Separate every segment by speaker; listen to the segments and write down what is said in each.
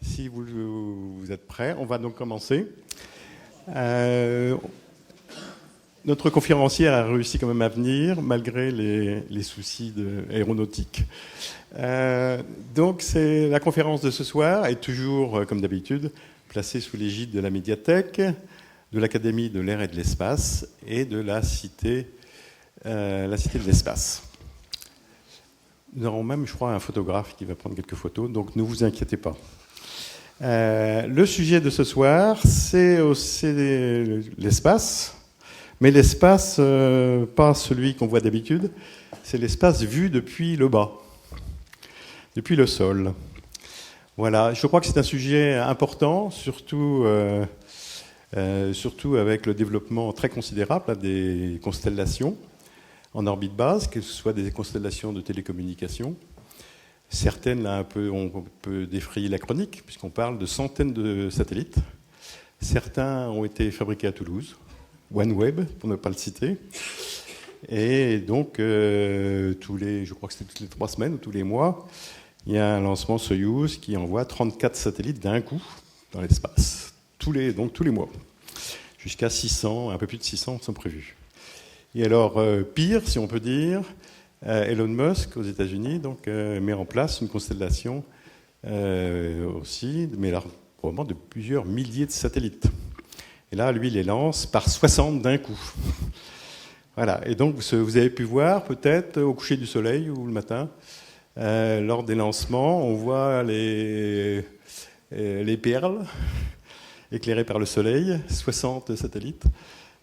Speaker 1: Si vous êtes prêts, on va donc commencer. Notre conférencière a réussi quand même à venir, malgré les soucis aéronautiques. Donc la conférence de ce soir est toujours, comme d'habitude, placée sous l'égide de la médiathèque, de l'Académie de l'air et de l'espace et de la Cité de l'espace. Nous aurons même, je crois, un photographe qui va prendre quelques photos, donc ne vous inquiétez pas. Le sujet de ce soir, c'est l'espace, mais l'espace, pas celui qu'on voit d'habitude, c'est l'espace vu depuis le bas, depuis le sol. Voilà, je crois que c'est un sujet important, surtout avec le développement très considérable des constellations en orbite basse, que ce soit des constellations de télécommunications. Certaines, là, on peut défrayer la chronique, puisqu'on parle de centaines de satellites. Certains ont été fabriqués à Toulouse, OneWeb, pour ne pas le citer. Et donc, je crois que c'était toutes les 3 semaines ou tous les mois, il y a un lancement Soyouz qui envoie 34 satellites d'un coup dans l'espace, tous les mois. Jusqu'à 600, un peu plus de 600 sont prévus. Et alors, pire, si on peut dire, Elon Musk, aux États-Unis, donc, met en place une constellation aussi, mais là, probablement de plusieurs milliers de satellites. Et là, lui, il les lance par 60 d'un coup. Voilà. Et donc, vous avez pu voir, peut-être, au coucher du soleil ou le matin, lors des lancements, on voit les perles éclairées par le soleil, 60 satellites.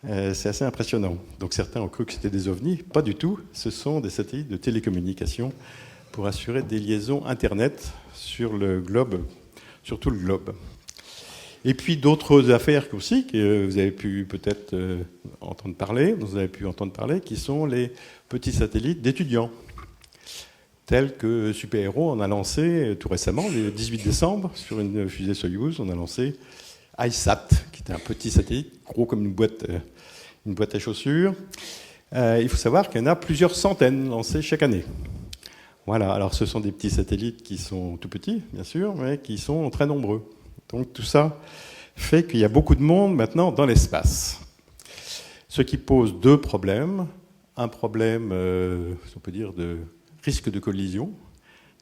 Speaker 1: C'est assez impressionnant. Donc certains ont cru que c'était des ovnis. Pas du tout. Ce sont des satellites de télécommunication pour assurer des liaisons Internet sur le globe, sur tout le globe. Et puis d'autres affaires aussi que vous avez pu peut-être entendre parler, qui sont les petits satellites d'étudiants, tels que Super Héros en a lancé tout récemment, le 18 décembre, sur une fusée Soyouz, on a lancé iSat, qui est un petit satellite, gros comme une boîte à chaussures. Il faut savoir qu'il y en a plusieurs centaines lancés chaque année. Voilà, alors ce sont des petits satellites qui sont tout petits, bien sûr, mais qui sont très nombreux. Donc tout ça fait qu'il y a beaucoup de monde maintenant dans l'espace. Ce qui pose 2 problèmes. Un problème, si on peut dire, de risque de collision.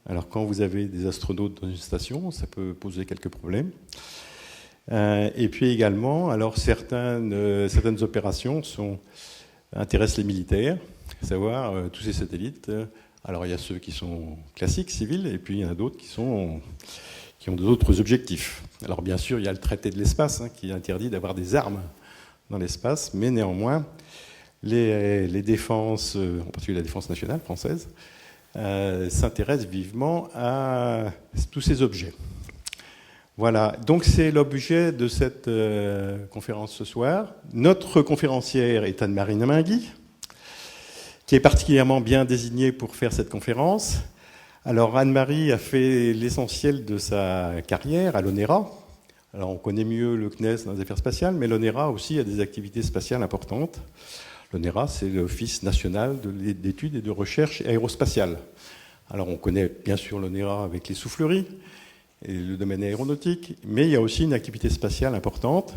Speaker 1: Alors quand vous avez des astronautes dans une station, ça peut poser quelques problèmes. Et puis également, alors certaines opérations intéressent les militaires, à savoir tous ces satellites. Alors il y a ceux qui sont classiques, civils, et puis il y en a d'autres qui ont d'autres objectifs. Alors bien sûr, il y a le traité de l'espace qui interdit d'avoir des armes dans l'espace, mais néanmoins, les défenses, en particulier la défense nationale française, s'intéressent vivement à tous ces objets. Voilà, donc c'est l'objet de cette conférence ce soir. Notre conférencière est Anne-Marie Mingui, qui est particulièrement bien désignée pour faire cette conférence. Alors Anne-Marie a fait l'essentiel de sa carrière à l'ONERA. Alors on connaît mieux le CNES dans les affaires spatiales, mais l'ONERA aussi a des activités spatiales importantes. L'ONERA, c'est l'Office national d'études et de recherche aérospatiale. Alors on connaît bien sûr l'ONERA avec les souffleries, et le domaine aéronautique, mais il y a aussi une activité spatiale importante.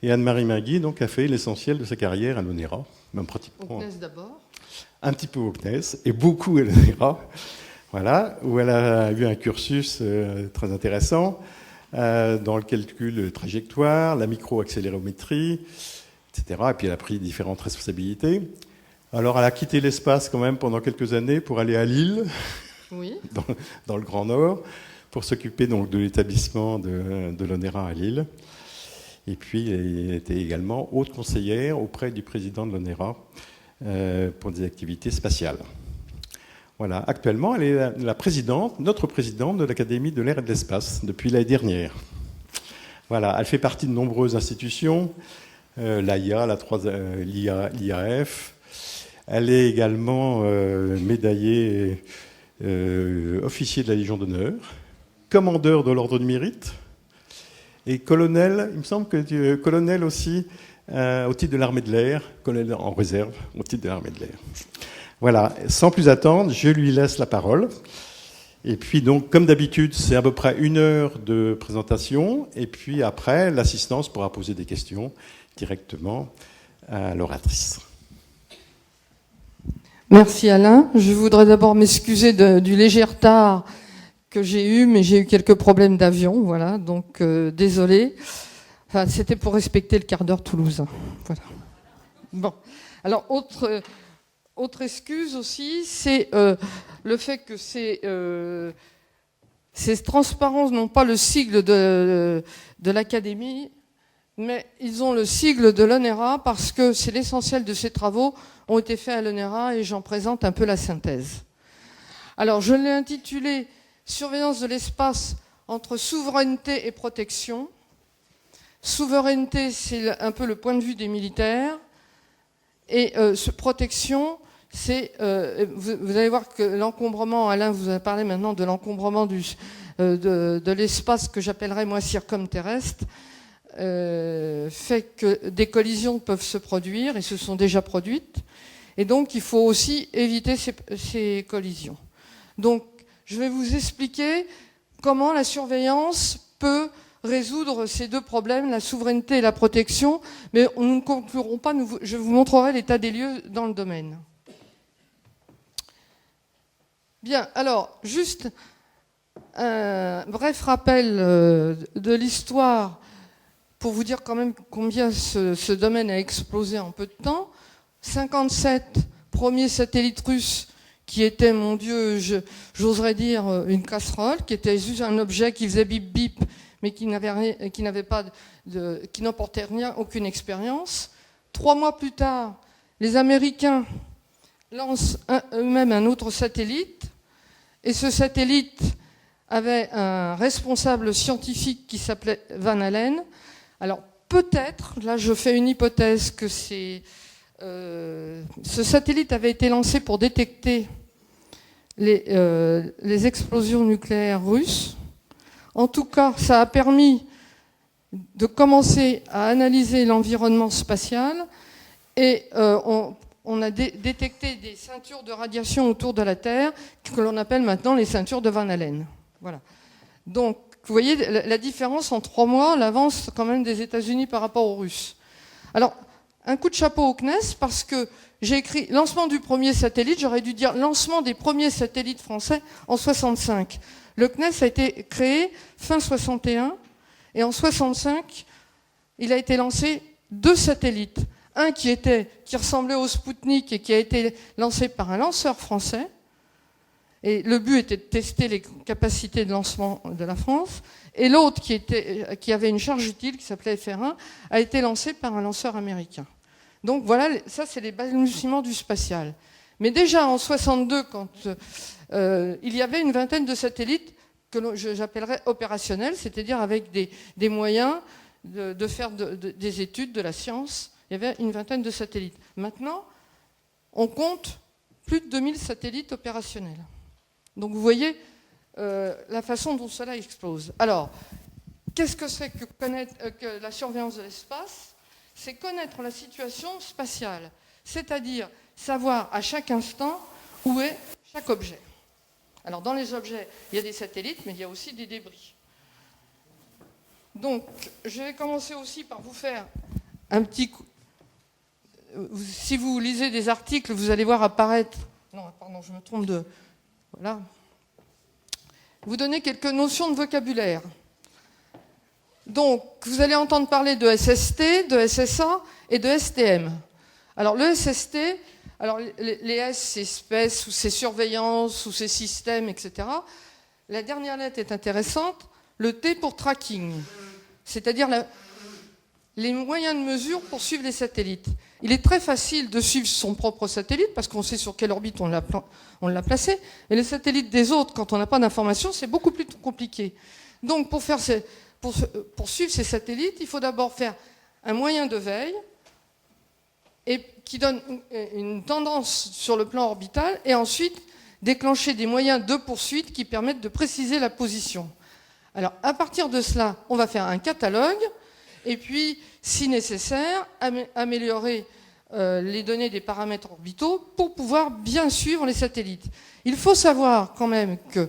Speaker 1: Et Anne-Marie Mingui donc, a fait l'essentiel de sa carrière à l'ONERA, même pratiquement.
Speaker 2: Au CNES d'abord.
Speaker 1: Un petit peu au CNES, et beaucoup à l'ONERA, voilà, où elle a eu un cursus très intéressant dans le calcul de trajectoire, la micro-accélérométrie, etc. Et puis elle a pris différentes responsabilités. Alors elle a quitté l'espace quand même pendant quelques années pour aller à Lille,
Speaker 2: oui.
Speaker 1: dans le Grand Nord, pour s'occuper donc de l'établissement de l'ONERA à Lille. Et puis, elle était également haute conseillère auprès du président de l'ONERA pour des activités spatiales. Voilà. Actuellement, elle est notre présidente de l'Académie de l'air et de l'espace depuis l'année dernière. Voilà. Elle fait partie de nombreuses institutions, l'AIA, l'IAF. Elle est également médaillée officier de la Légion d'honneur, commandeur de l'Ordre du Mérite, et colonel, il me semble que colonel aussi au titre de l'armée de l'air, colonel en réserve au titre de l'armée de l'air. Voilà, sans plus attendre, je lui laisse la parole. Et puis donc, comme d'habitude, c'est à peu près 1 heure de présentation. Et puis après, l'assistance pourra poser des questions directement à l'oratrice.
Speaker 2: Merci Alain. Je voudrais d'abord m'excuser du léger retard que j'ai eu, mais j'ai eu quelques problèmes d'avion, voilà, donc désolé. Enfin, c'était pour respecter le quart d'heure toulousain. Voilà. Bon. Alors, autre excuse aussi, c'est le fait que ces transparences n'ont pas le sigle de l'Académie, mais ils ont le sigle de l'ONERA parce que c'est l'essentiel de ces travaux ont été faits à l'ONERA et j'en présente un peu la synthèse. Alors, je l'ai intitulé « Surveillance de l'espace entre souveraineté et protection ». Souveraineté, c'est un peu le point de vue des militaires. Et protection, c'est... vous allez voir que l'encombrement, Alain vous a parlé maintenant de l'encombrement de l'espace que j'appellerais moi circumterrestre, fait que des collisions peuvent se produire et se sont déjà produites. Et donc, il faut aussi éviter ces collisions. Donc, je vais vous expliquer comment la surveillance peut résoudre ces deux problèmes, la souveraineté et la protection, mais nous ne conclurons pas, je vous montrerai l'état des lieux dans le domaine. Bien, alors, juste un bref rappel de l'histoire pour vous dire quand même combien ce domaine a explosé en peu de temps. 57 premiers satellites russes qui étaient, mon Dieu, j'oserais dire une casserole, qui était juste un objet qui faisait bip bip, mais qui n'emportait rien, aucune expérience. 3 mois plus tard, les Américains lancent eux-mêmes un autre satellite, et ce satellite avait un responsable scientifique qui s'appelait Van Allen. Alors peut-être, là je fais une hypothèse, que ce satellite avait été lancé pour détecter les explosions nucléaires russes. En tout cas, ça a permis de commencer à analyser l'environnement spatial et on a détecté des ceintures de radiation autour de la Terre que l'on appelle maintenant les ceintures de Van Allen. Voilà. Donc, vous voyez la différence en 3 mois, l'avance quand même des États-Unis par rapport aux Russes. Alors, un coup de chapeau au CNES parce que j'ai écrit lancement du premier satellite, j'aurais dû dire lancement des premiers satellites français en 65. Le CNES a été créé fin 61 et en 65, il a été lancé 2 satellites. Un qui ressemblait au Spoutnik et qui a été lancé par un lanceur français. Et le but était de tester les capacités de lancement de la France. Et l'autre qui avait une charge utile qui s'appelait FR1 a été lancé par un lanceur américain. Donc voilà, ça c'est les balbutiements du spatial. Mais déjà en 62, quand il y avait une vingtaine de satellites que j'appellerais opérationnels, c'est-à-dire avec des moyens de faire des études, de la science. Il y avait une vingtaine de satellites. Maintenant, on compte plus de 2000 satellites opérationnels. Donc vous voyez la façon dont cela explose. Alors, qu'est-ce que c'est que la surveillance de l'espace? C'est connaître la situation spatiale, c'est-à-dire savoir à chaque instant où est chaque objet. Alors dans les objets, il y a des satellites, mais il y a aussi des débris. Donc, je vais commencer aussi par vous faire un petit coup. Si vous lisez des articles, vous allez voir apparaître... Non, pardon, je me trompe de... Voilà. Vous donner quelques notions de vocabulaire. Donc, vous allez entendre parler de SST, de SSA et de STM. Alors, le SST, alors les S, c'est espèces, ou c'est surveillance, ou c'est système, etc. La dernière lettre est intéressante. Le T pour tracking, c'est-à-dire les moyens de mesure pour suivre les satellites. Il est très facile de suivre son propre satellite parce qu'on sait sur quelle orbite on l'a placé. Et les satellites des autres, quand on n'a pas d'informations, c'est beaucoup plus compliqué. Donc pour suivre ces satellites, il faut d'abord faire un moyen de veille et qui donne une tendance sur le plan orbital et ensuite déclencher des moyens de poursuite qui permettent de préciser la position. Alors à partir de cela, on va faire un catalogue. Et puis, si nécessaire, améliorer les données des paramètres orbitaux pour pouvoir bien suivre les satellites. Il faut savoir quand même que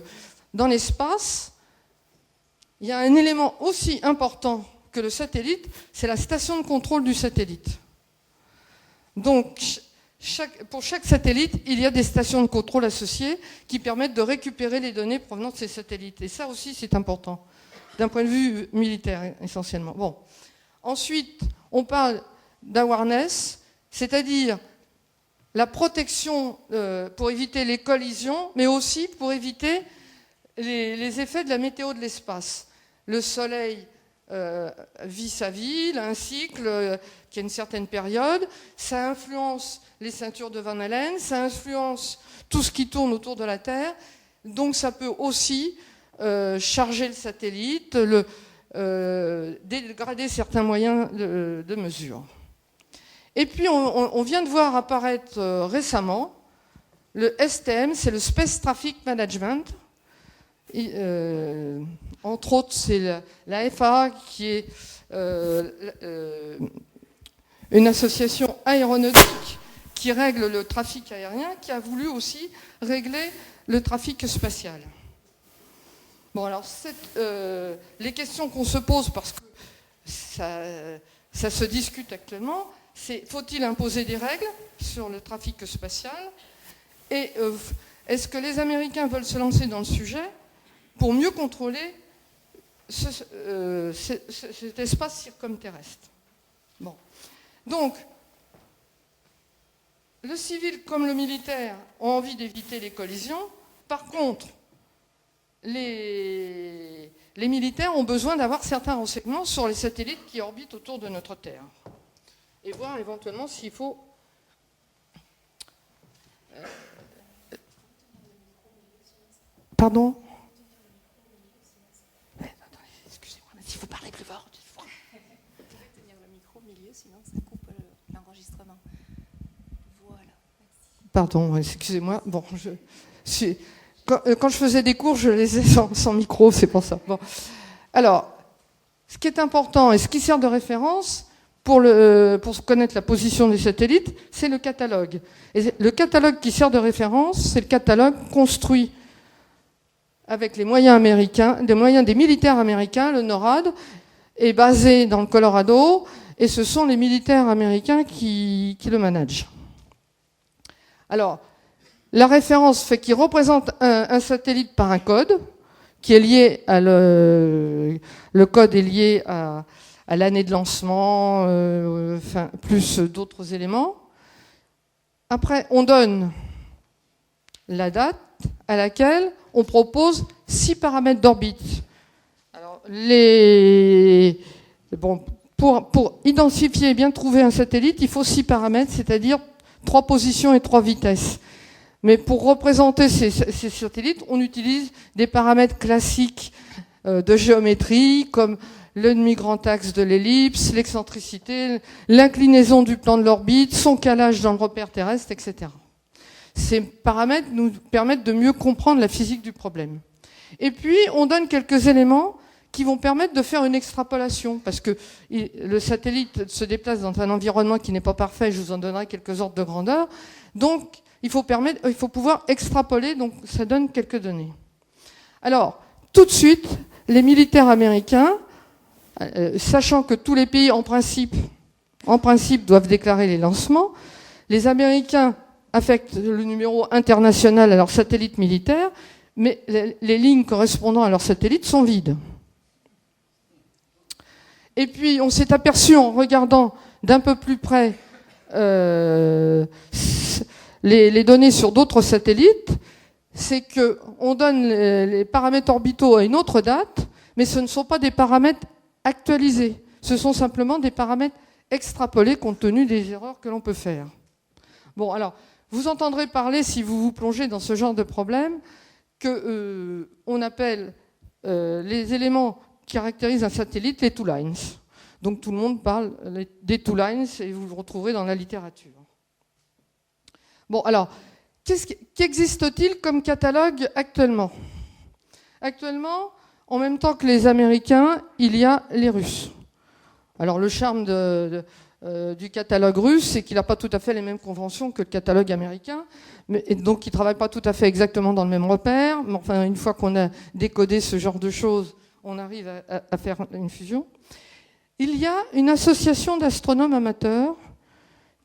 Speaker 2: dans l'espace, il y a un élément aussi important que le satellite, c'est la station de contrôle du satellite. Donc, pour chaque satellite, il y a des stations de contrôle associées qui permettent de récupérer les données provenant de ces satellites. Et ça aussi, c'est important, d'un point de vue militaire, essentiellement. Bon. Ensuite, on parle d'awareness, c'est-à-dire la protection pour éviter les collisions, mais aussi pour éviter les effets de la météo de l'espace. Le Soleil vit sa vie, il a un cycle qui a une certaine période, ça influence les ceintures de Van Allen, ça influence tout ce qui tourne autour de la Terre, donc ça peut aussi charger le satellite, dégrader certains moyens de mesure. Et puis on vient de voir apparaître récemment le STM, c'est le Space Traffic Management. Entre autres, c'est la FAA qui est une association aéronautique qui règle le trafic aérien, qui a voulu aussi régler le trafic spatial. Bon, alors, les questions qu'on se pose, parce que ça se discute actuellement, c'est faut-il imposer des règles sur le trafic spatial? Et est-ce que les Américains veulent se lancer dans le sujet pour mieux contrôler cet espace circumterrestre? Bon. Donc, le civil comme le militaire ont envie d'éviter les collisions. Par contre, les militaires ont besoin d'avoir certains renseignements sur les satellites qui orbitent autour de notre Terre. Et voir éventuellement s'il faut... Pardon ? Excusez-moi, mais s'il faut parler plus fort.
Speaker 3: Vous pouvez tenir le micro au milieu, sinon ça coupe l'enregistrement. Voilà. Merci.
Speaker 2: Pardon, excusez-moi. Bon, quand je faisais des cours, je les ai sans micro, c'est pour ça. Bon. Alors, ce qui est important et ce qui sert de référence pour connaître la position des satellites, c'est le catalogue. Et le catalogue qui sert de référence, c'est le catalogue construit avec les moyens américains, des moyens des militaires américains. Le NORAD est basé dans le Colorado et ce sont les militaires américains qui le managent. Alors, la référence fait qu'il représente un satellite par un code qui est lié à le code est lié à l'année de lancement, plus d'autres éléments. Après, on donne la date à laquelle on propose 6 paramètres d'orbite. Alors, pour identifier et bien trouver un satellite, il faut 6 paramètres, c'est-à-dire 3 positions et 3 vitesses. Mais pour représenter ces satellites, on utilise des paramètres classiques de géométrie, comme le demi-grand axe de l'ellipse, l'excentricité, l'inclinaison du plan de l'orbite, son calage dans le repère terrestre, etc. Ces paramètres nous permettent de mieux comprendre la physique du problème. Et puis, on donne quelques éléments qui vont permettre de faire une extrapolation, parce que le satellite se déplace dans un environnement qui n'est pas parfait, je vous en donnerai quelques ordres de grandeur. Donc, il faut pouvoir extrapoler, donc ça donne quelques données. Alors, tout de suite, les militaires américains, sachant que tous les pays, en principe, doivent déclarer les lancements, les Américains affectent le numéro international à leur satellite militaire, mais les lignes correspondant à leur satellite sont vides. Et puis, on s'est aperçu, en regardant d'un peu plus près les données sur d'autres satellites, c'est qu'on donne les paramètres orbitaux à une autre date, mais ce ne sont pas des paramètres actualisés. Ce sont simplement des paramètres extrapolés compte tenu des erreurs que l'on peut faire. Bon, alors, vous entendrez parler, si vous vous plongez dans ce genre de problème, qu'on appelle les éléments qui caractérisent un satellite les two lines. Donc tout le monde parle des two lines et vous le retrouverez dans la littérature. Bon, alors, qu'existe-t-il comme catalogue actuellement? Actuellement, en même temps que les Américains, il y a les Russes. Alors le charme du catalogue russe, c'est qu'il n'a pas tout à fait les mêmes conventions que le catalogue américain, et donc il ne travaille pas tout à fait exactement dans le même repère. Mais enfin, une fois qu'on a décodé ce genre de choses, on arrive à faire une fusion. Il y a une association d'astronomes amateurs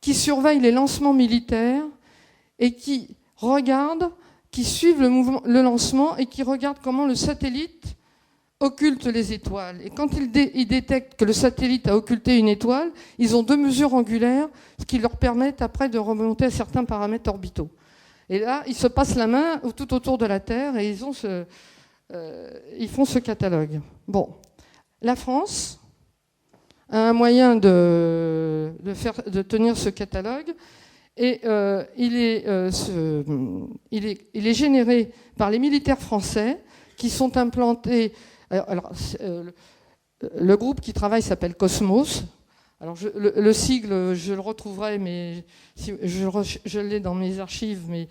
Speaker 2: qui surveille les lancements militaires et qui regardent, qui suivent le lancement et qui regardent comment le satellite occulte les étoiles. Et quand ils détectent que le satellite a occulté une étoile, ils ont 2 mesures angulaires, ce qui leur permet après de remonter à certains paramètres orbitaux. Et là, ils se passent la main tout autour de la Terre et ils font ce catalogue. Bon, la France a un moyen de tenir ce catalogue et il est généré par les militaires français qui sont implantés. Le groupe qui travaille s'appelle Cosmos. Alors le sigle, je le retrouverai, mais si, je l'ai dans mes archives, mais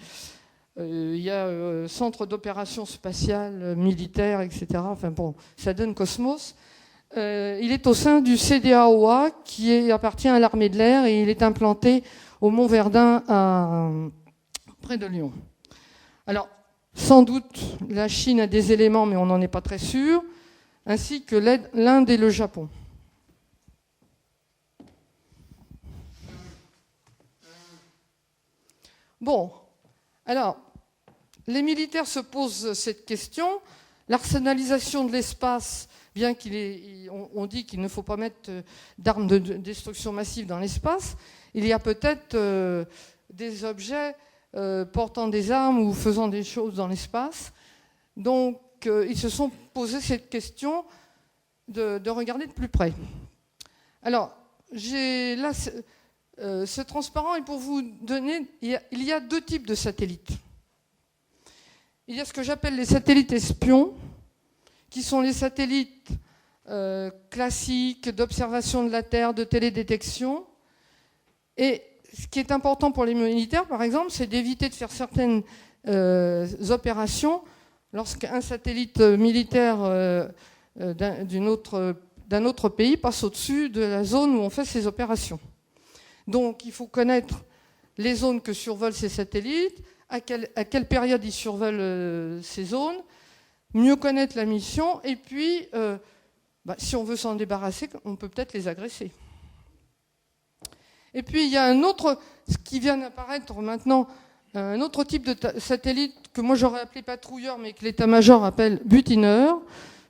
Speaker 2: il y a Centre d'opérations spatiales militaires, etc. Enfin bon, ça donne Cosmos. Il est au sein du CDAOA, qui appartient à l'armée de l'air, et il est implanté au Mont Verdun, près de Lyon. Alors, sans doute, la Chine a des éléments, mais on n'en est pas très sûr, ainsi que l'Inde et le Japon. Bon, alors, les militaires se posent cette question. L'arsenalisation de l'espace, bien on dit qu'il ne faut pas mettre d'armes de destruction massive dans l'espace, il y a peut-être des objets portant des armes ou faisant des choses dans l'espace. Donc, ils se sont posé cette question de regarder de plus près. Alors, j'ai là, ce transparent est pour vous donner... Il y a 2 types de satellites. Il y a ce que j'appelle les satellites espions, qui sont les satellites classiques d'observation de la Terre, de télédétection. Et ce qui est important pour les militaires, par exemple, c'est d'éviter de faire certaines opérations lorsqu'un satellite militaire d'un autre pays passe au-dessus de la zone où on fait ces opérations. Donc il faut connaître les zones que survolent ces satellites, à quelle période ils survolent ces zones, mieux connaître la mission, et puis si on veut s'en débarrasser, on peut peut-être les agresser. Et puis il y a un autre, ce qui vient d'apparaître maintenant, un autre type de satellite que moi j'aurais appelé patrouilleur, mais que l'état-major appelle butineur.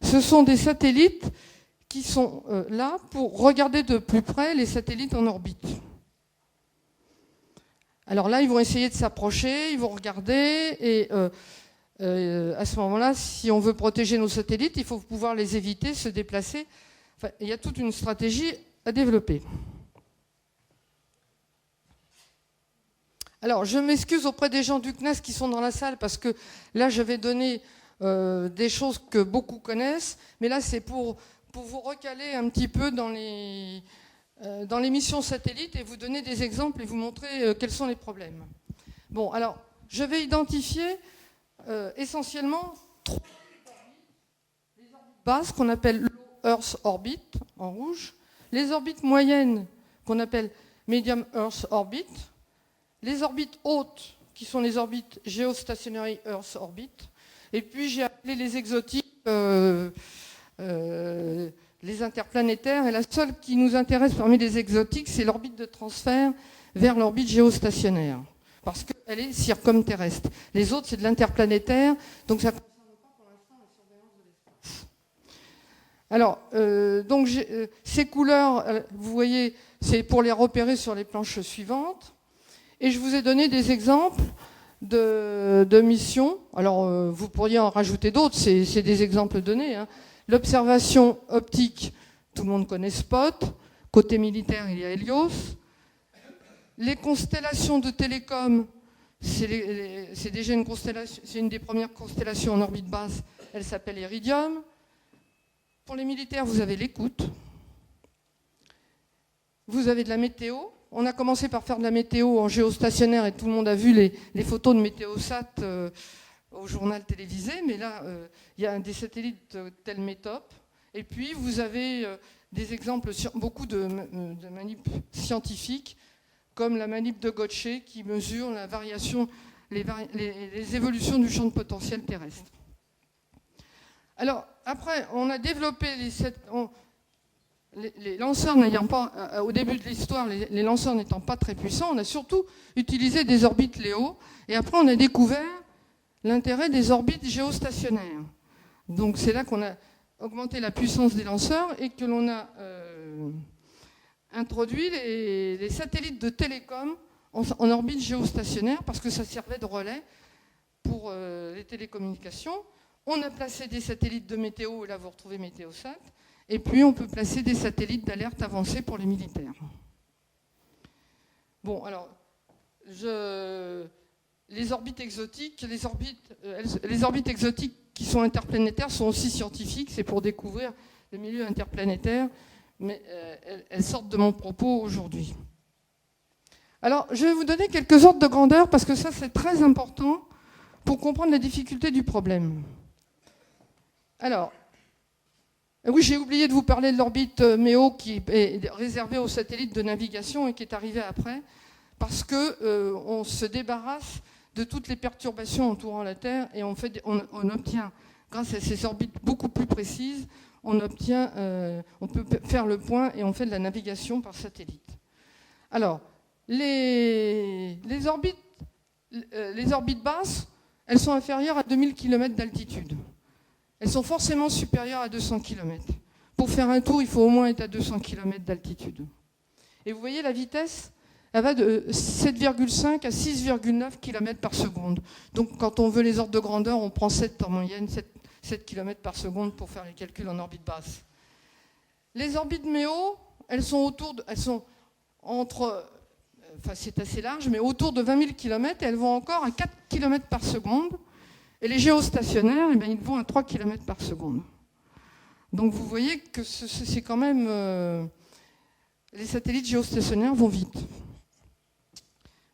Speaker 2: Ce sont des satellites qui sont là pour regarder de plus près les satellites en orbite. Alors là, ils vont essayer de s'approcher, ils vont regarder, et à ce moment-là, si on veut protéger nos satellites, il faut pouvoir les éviter, se déplacer. Enfin, il y a toute une stratégie à développer. Alors, je m'excuse auprès des gens du CNES qui sont dans la salle, parce que là, je vais donner des choses que beaucoup connaissent, mais là, c'est pour vous recaler un petit peu dans les missions satellites et vous donner des exemples et vous montrer quels sont les problèmes. Bon, alors, je vais identifier essentiellement 3 orbites. Les orbites basses, qu'on appelle Low Earth Orbit, en rouge. Les orbites moyennes, qu'on appelle Medium Earth Orbit. Les orbites hautes, qui sont les orbites Geostationary Earth Orbit. Et puis, j'ai appelé les exotiques les interplanétaires, et la seule qui nous intéresse parmi les exotiques, c'est l'orbite de transfert vers l'orbite géostationnaire, parce qu'elle est circumterrestre. Les autres, c'est de l'interplanétaire, donc ça ne concerne pas pour l'instant la surveillance de l'espace. Alors, donc, ces couleurs, vous voyez, c'est pour les repérer sur les planches suivantes, et je vous ai donné des exemples de missions. Alors, vous pourriez en rajouter d'autres, c'est des exemples donnés, hein. L'observation optique, tout le monde connaît SPOT. Côté militaire, il y a Helios. Les constellations de télécom, c'est déjà une constellation, c'est une des premières constellations en orbite basse. Elle s'appelle Iridium. Pour les militaires, vous avez l'écoute. Vous avez de la météo. On a commencé par faire de la météo en géostationnaire et tout le monde a vu les photos de Météosat au journal télévisé, mais là, il y a des satellites tels METOP. Et puis, vous avez des exemples, beaucoup de manip scientifiques, comme la manip de Gotche qui mesure la variation, les évolutions du champ de potentiel terrestre. Alors, après, on a développé les lanceurs n'ayant pas, au début de l'histoire, les lanceurs n'étant pas très puissants, on a surtout utilisé des orbites LEO, et après on a découvert l'intérêt des orbites géostationnaires. Donc c'est là qu'on a augmenté la puissance des lanceurs et que l'on a introduit les satellites de télécom en orbite géostationnaire parce que ça servait de relais pour les télécommunications. On a placé des satellites de météo, et là vous retrouvez Météosat, et puis on peut placer des satellites d'alerte avancés pour les militaires. Bon, alors, les orbites exotiques, les orbites exotiques qui sont interplanétaires sont aussi scientifiques, c'est pour découvrir les milieux interplanétaires, mais elles sortent de mon propos aujourd'hui. Alors, je vais vous donner quelques ordres de grandeur, parce que ça c'est très important pour comprendre la difficulté du problème. Alors, oui, j'ai oublié de vous parler de l'orbite MEO qui est réservée aux satellites de navigation et qui est arrivée après, parce qu'on se débarrasse de toutes les perturbations entourant la Terre et on obtient, grâce à ces orbites beaucoup plus précises, on peut faire le point et on fait de la navigation par satellite. Alors, les orbites basses, elles sont inférieures à 2000 km d'altitude. Elles sont forcément supérieures à 200 km. Pour faire un tour, il faut au moins être à 200 km d'altitude. Et vous voyez la vitesse, elle va de 7,5 à 6,9 km par seconde. Donc quand on veut les ordres de grandeur, on prend 7 en moyenne, 7 km par seconde pour faire les calculs en orbite basse. Les orbites MEO, elles sont entre, enfin c'est assez large, mais autour de 20 000 km, et elles vont encore à 4 km par seconde. Et les géostationnaires, ils vont à 3 km par seconde. Donc vous voyez que c'est quand même... les satellites géostationnaires vont vite.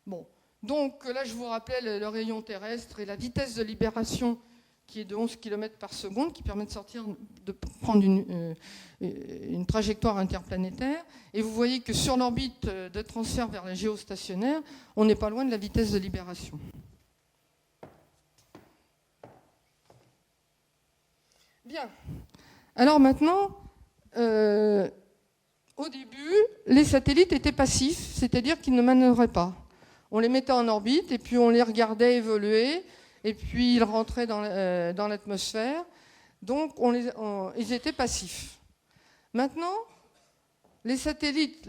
Speaker 2: Bon, donc là je vous rappelais le rayon terrestre et la vitesse de libération qui est de 11 km par seconde, qui permet de prendre une trajectoire interplanétaire. Et vous voyez que sur l'orbite de transfert vers les géostationnaires, on n'est pas loin de la vitesse de libération. Bien. Alors maintenant, au début, les satellites étaient passifs, c'est-à-dire qu'ils ne manœuvraient pas. On les mettait en orbite et puis on les regardait évoluer et puis ils rentraient dans l'atmosphère. Donc ils étaient passifs. Maintenant, les satellites,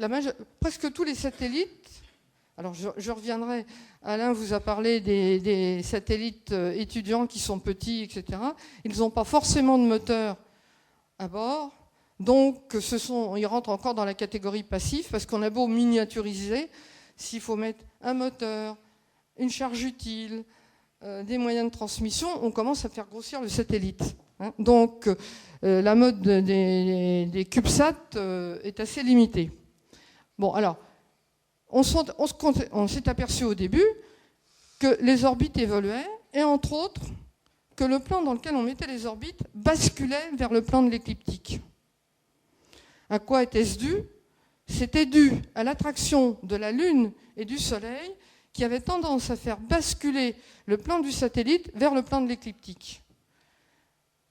Speaker 2: presque tous les satellites, alors je reviendrai, Alain vous a parlé des satellites étudiants qui sont petits, etc. Ils n'ont pas forcément de moteur à bord, donc ils rentrent encore dans la catégorie passif, parce qu'on a beau miniaturiser, s'il faut mettre un moteur, une charge utile, des moyens de transmission, on commence à faire grossir le satellite. Donc la mode des CubeSat est assez limitée. Bon, alors, on s'est aperçu au début que les orbites évoluaient, et entre autres, que le plan dans lequel on mettait les orbites basculait vers le plan de l'écliptique. À quoi était-ce dû ? C'était dû à l'attraction de la Lune et du Soleil qui avait tendance à faire basculer le plan du satellite vers le plan de l'écliptique.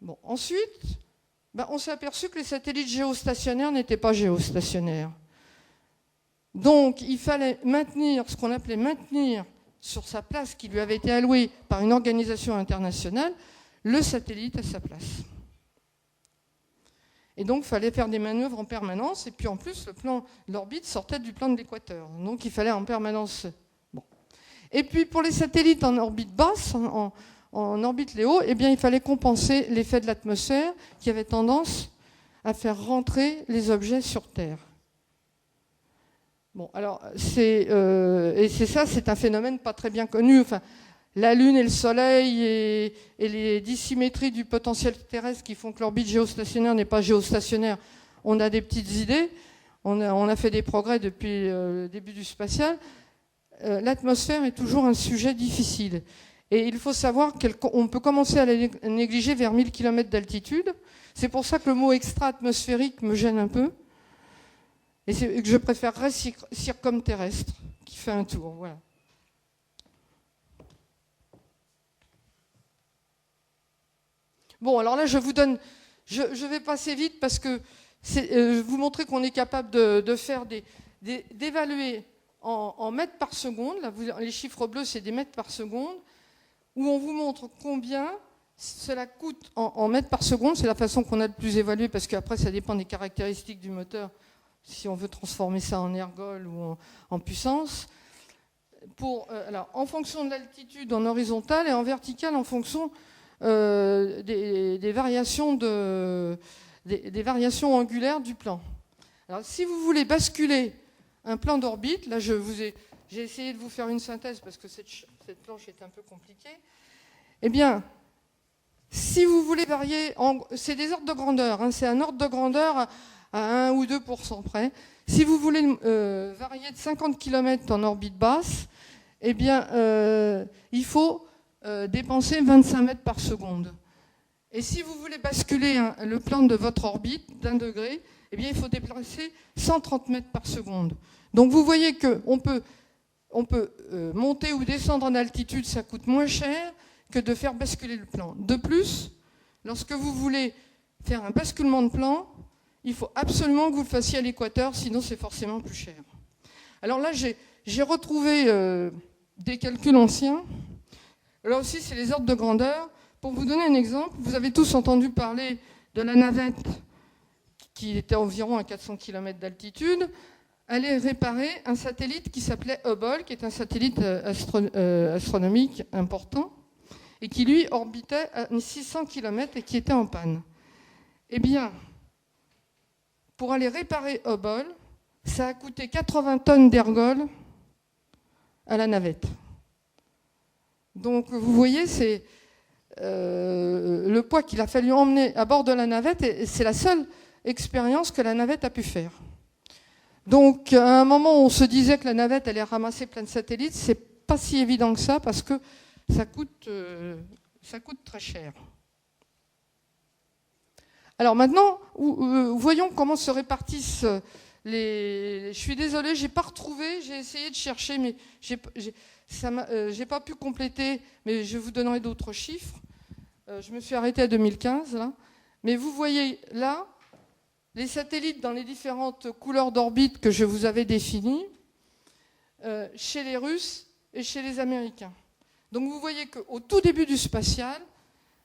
Speaker 2: Bon, ensuite, on s'est aperçu que les satellites géostationnaires n'étaient pas géostationnaires. Donc, il fallait maintenir ce qu'on appelait maintenir sur sa place qui lui avait été allouée par une organisation internationale, le satellite à sa place. Et donc, il fallait faire des manœuvres en permanence. Et puis, en plus, l'orbite sortait du plan de l'équateur. Donc, il fallait en permanence... Bon. Et puis, pour les satellites en orbite basse, en orbite LEO, eh bien, il fallait compenser l'effet de l'atmosphère qui avait tendance à faire rentrer les objets sur Terre. Bon, alors, c'est un phénomène pas très bien connu. Enfin, la Lune et le Soleil et les dissymétries du potentiel terrestre qui font que l'orbite géostationnaire n'est pas géostationnaire, on a des petites idées. On a fait des progrès depuis le début du spatial. L'atmosphère est toujours un sujet difficile. Et il faut savoir qu'on peut commencer à la négliger vers 1000 km d'altitude. C'est pour ça que le mot extra-atmosphérique me gêne un peu. Et que je préférerais circumterrestre, qui fait un tour. Voilà. Bon, alors là, je vous donne... Je vais passer vite parce que vous montrer qu'on est capable de faire d'évaluer en mètres par seconde. Là, les chiffres bleus, c'est des mètres par seconde, où on vous montre combien cela coûte en mètres par seconde. C'est la façon qu'on a le plus évalué, parce qu'après, ça dépend des caractéristiques du moteur, si on veut transformer ça en ergol ou en puissance. Alors, en fonction de l'altitude en horizontal et en vertical en fonction des variations angulaires du plan. Alors, si vous voulez basculer un plan d'orbite, là j'ai essayé de vous faire une synthèse parce que cette planche est un peu compliquée. Eh bien, si vous voulez varier, c'est des ordres de grandeur, hein, c'est un ordre de grandeur à 1 ou 2% près. Si vous voulez varier de 50 km en orbite basse, eh bien, il faut dépenser 25 mètres par seconde. Et si vous voulez basculer le plan de votre orbite d'1 degré, eh bien, il faut déplacer 130 mètres par seconde. Donc vous voyez qu'on peut monter ou descendre en altitude, ça coûte moins cher que de faire basculer le plan. De plus, lorsque vous voulez faire un basculement de plan, il faut absolument que vous le fassiez à l'équateur, sinon c'est forcément plus cher. Alors là, j'ai retrouvé des calculs anciens. Là aussi, c'est les ordres de grandeur. Pour vous donner un exemple, vous avez tous entendu parler de la navette qui était environ à 400 km d'altitude, allait réparer un satellite qui s'appelait Hubble, qui est un satellite astronomique important, et qui, lui, orbitait à 600 km et qui était en panne. Eh bien, pour aller réparer Hubble, ça a coûté 80 tonnes d'ergol à la navette. Donc, vous voyez, c'est le poids qu'il a fallu emmener à bord de la navette, et c'est la seule expérience que la navette a pu faire. Donc, à un moment où on se disait que la navette allait ramasser plein de satellites, c'est pas si évident que ça, parce que ça coûte très cher. Alors maintenant, voyons comment se répartissent les... Je suis désolée, j'ai pas retrouvé, j'ai essayé de chercher, mais j'ai pas pu compléter, mais je vous donnerai d'autres chiffres. Je me suis arrêtée à 2015, là. Mais vous voyez là, les satellites dans les différentes couleurs d'orbite que je vous avais définies, chez les Russes et chez les Américains. Donc vous voyez qu'au tout début du spatial,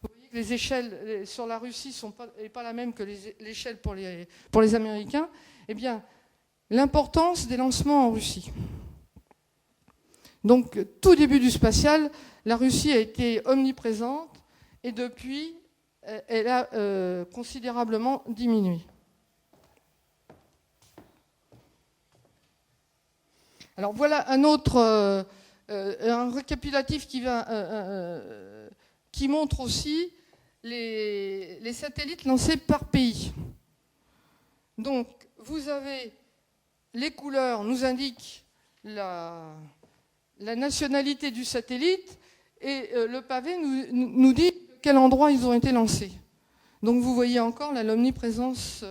Speaker 2: vous voyez que les échelles sur la Russie n'est pas la même que l'échelle pour les Américains. Eh bien, l'importance des lancements en Russie. Donc, tout début du spatial, la Russie a été omniprésente et depuis, elle a considérablement diminué. Alors voilà un autre un récapitulatif qui montre aussi les satellites lancés par pays. Donc, vous avez les couleurs, nous indiquent la nationalité du satellite, et le pavé nous dit de quel endroit ils ont été lancés. Donc vous voyez encore l'omniprésence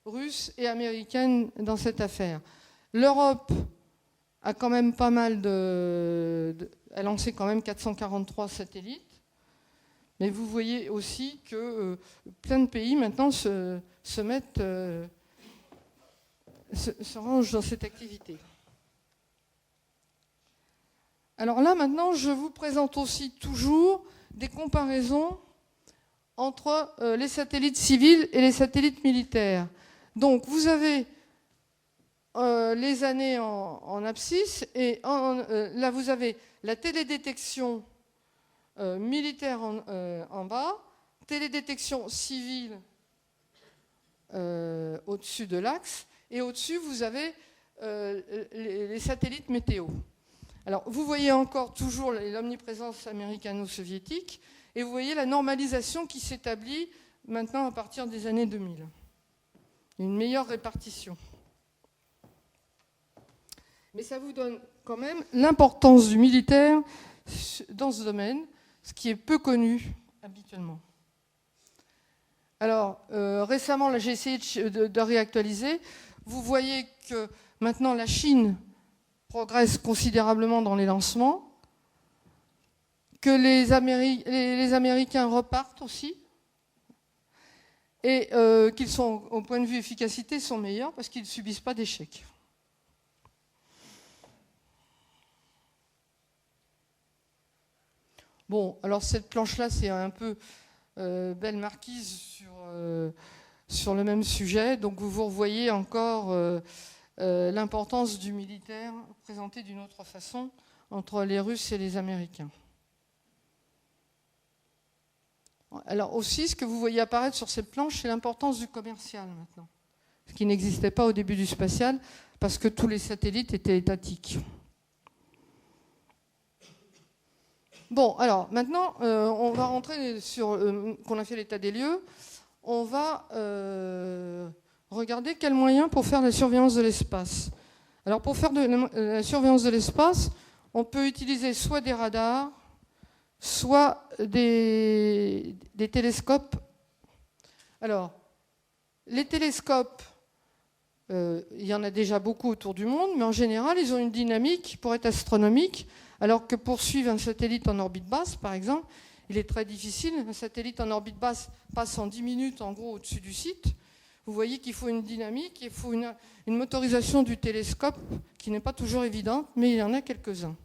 Speaker 2: russe et américaine dans cette affaire. L'Europe a quand même pas mal a lancé quand même 443 satellites, mais vous voyez aussi que plein de pays maintenant se rangent dans cette activité. Alors là, maintenant, je vous présente aussi toujours des comparaisons entre les satellites civils et les satellites militaires. Donc, vous avez les années en abscisse, et là, vous avez la télédétection militaire en bas, télédétection civile au-dessus de l'axe, et au-dessus, vous avez les satellites météo. Alors, vous voyez encore toujours l'omniprésence américano-soviétique, et vous voyez la normalisation qui s'établit maintenant à partir des années 2000. Une meilleure répartition. Mais ça vous donne quand même l'importance du militaire dans ce domaine, ce qui est peu connu habituellement. Alors, récemment, là, j'ai essayé de réactualiser. vous voyez que maintenant la Chine progresse considérablement dans les lancements, que les Américains repartent aussi, et qu'ils sont, au point de vue efficacité, sont meilleurs parce qu'ils ne subissent pas d'échecs. Bon, alors cette planche-là, c'est un peu belle marquise sur le même sujet. Donc vous revoyez encore l'importance du militaire présentée d'une autre façon entre les Russes et les Américains. Alors aussi, ce que vous voyez apparaître sur cette planche, c'est l'importance du commercial maintenant, ce qui n'existait pas au début du spatial parce que tous les satellites étaient étatiques. Bon, alors maintenant, on va rentrer sur qu'on a fait l'état des lieux. On va regarder quels moyens pour faire la surveillance de l'espace. Alors pour faire la surveillance de l'espace, on peut utiliser soit des radars, soit des télescopes. Alors, les télescopes, il y en a déjà beaucoup autour du monde, mais en général, ils ont une dynamique qui pourrait être astronomique, alors que pour suivre un satellite en orbite basse, par exemple, il est très difficile. Un satellite en orbite basse passe en 10 minutes, en gros, au-dessus du site. Vous voyez qu'il faut une dynamique, il faut une motorisation du télescope qui n'est pas toujours évidente, mais il y en a quelques-uns.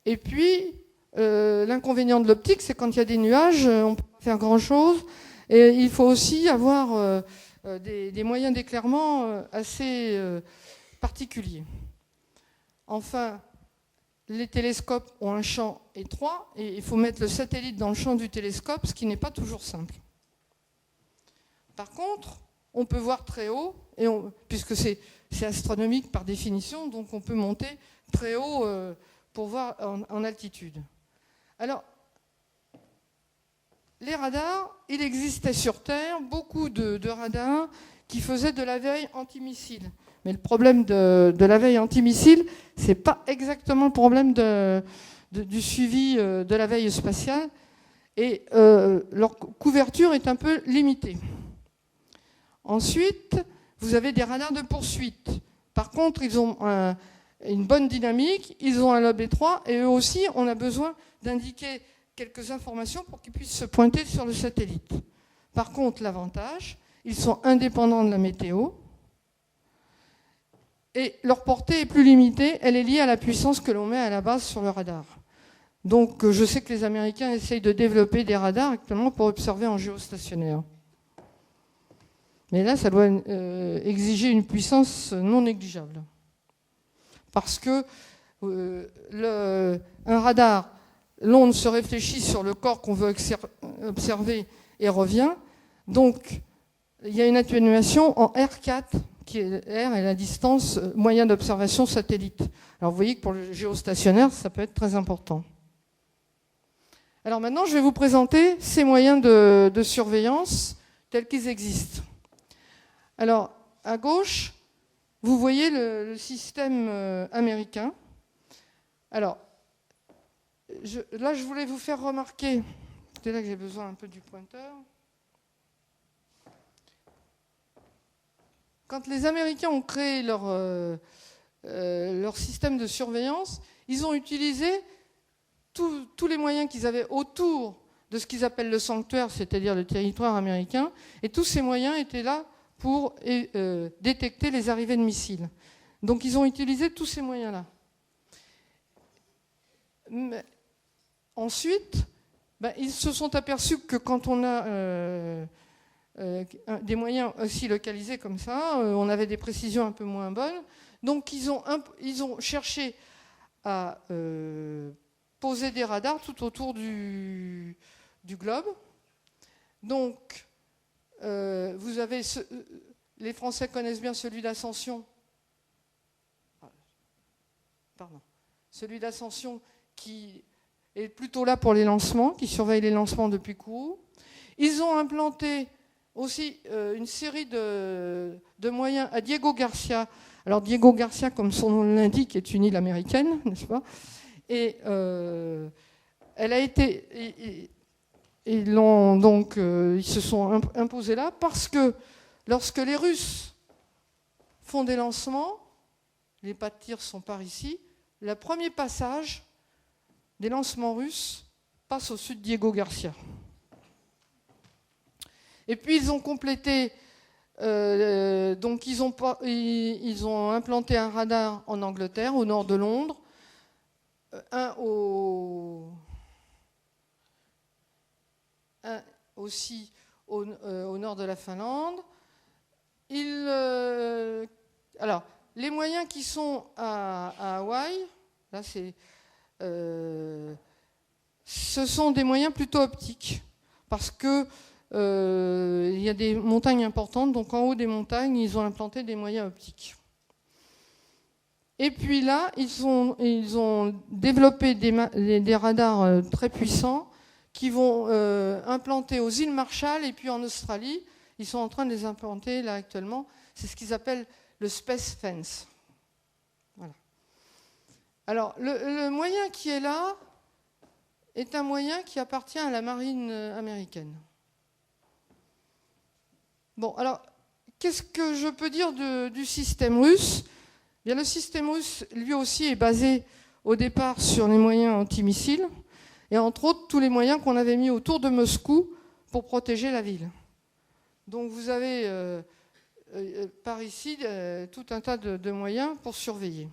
Speaker 2: Et puis, l'inconvénient de l'optique, c'est quand il y a des nuages, on ne peut pas faire grand-chose. Et il faut aussi avoir des moyens d'éclairement assez particuliers. Enfin, les télescopes ont un champ étroit et il faut mettre le satellite dans le champ du télescope, ce qui n'est pas toujours simple. Par contre, on peut voir très haut, puisque c'est astronomique par définition, donc on peut monter très haut pour voir en altitude. Alors, les radars, il existait sur Terre beaucoup de radars qui faisaient de la veille antimissile. Mais le problème de la veille antimissile, ce n'est pas exactement le problème du suivi de la veille spatiale. Et leur couverture est un peu limitée. Ensuite, vous avez des radars de poursuite. Par contre, ils ont une bonne dynamique, ils ont un lobe étroit, et eux aussi, on a besoin d'indiquer quelques informations pour qu'ils puissent se pointer sur le satellite. Par contre, l'avantage, ils sont indépendants de la météo, et leur portée est plus limitée, elle est liée à la puissance que l'on met à la base sur le radar. Donc je sais que les Américains essayent de développer des radars actuellement pour observer en géostationnaire. Mais là, ça doit exiger une puissance non négligeable. Parce que un radar, l'onde se réfléchit sur le corps qu'on veut observer et revient. Donc il y a une atténuation en R4, qui est R est la distance moyenne d'observation satellite. Alors vous voyez que pour le géostationnaire, ça peut être très important. Alors maintenant, je vais vous présenter ces moyens de surveillance tels qu'ils existent. Alors, à gauche, vous voyez le système américain. Alors, là, je voulais vous faire remarquer, c'est là que j'ai besoin un peu du pointeur. Quand les Américains ont créé leur système de surveillance, ils ont utilisé tous les moyens qu'ils avaient autour de ce qu'ils appellent le sanctuaire, c'est-à-dire le territoire américain, et tous ces moyens étaient là pour détecter les arrivées de missiles. Donc ils ont utilisé tous ces moyens-là. Ensuite, ils se sont aperçus que quand on a des moyens aussi localisés comme ça, on avait des précisions un peu moins bonnes. Donc ils ont cherché à poser des radars tout autour du globe. Donc vous avez les Français connaissent bien celui d'Ascension. Pardon. Celui d'Ascension qui est plutôt là pour les lancements, qui surveille les lancements depuis Kourou. Ils ont implanté aussi une série de moyens à Diego Garcia. Alors Diego Garcia, comme son nom l'indique, est une île américaine, n'est-ce pas? Et elle a été... ils se sont imposés là parce que lorsque les Russes font des lancements. Les pas de tir sont par ici. Le premier passage des lancements russes passe au-dessus de Diego Garcia. Et puis ils ont complété, donc ils ont implanté un radar en Angleterre, au nord de Londres, un aussi au nord de la Finlande. Alors, les moyens qui sont à Hawaï, là ce sont des moyens plutôt optiques, parce que il y a des montagnes importantes, donc en haut des montagnes, ils ont implanté des moyens optiques. Et puis là, ils ont développé des radars très puissants qui vont implanter aux îles Marshall et puis en Australie. Ils sont en train de les implanter là actuellement. C'est ce qu'ils appellent le Space Fence. Voilà. Alors, le moyen qui est là est un moyen qui appartient à la marine américaine. Bon, alors, qu'est-ce que je peux dire du système russe ? Bien, le système russe, lui aussi, est basé au départ sur les moyens antimissiles, et entre autres, tous les moyens qu'on avait mis autour de Moscou pour protéger la ville. Donc vous avez par ici tout un tas de moyens pour surveiller.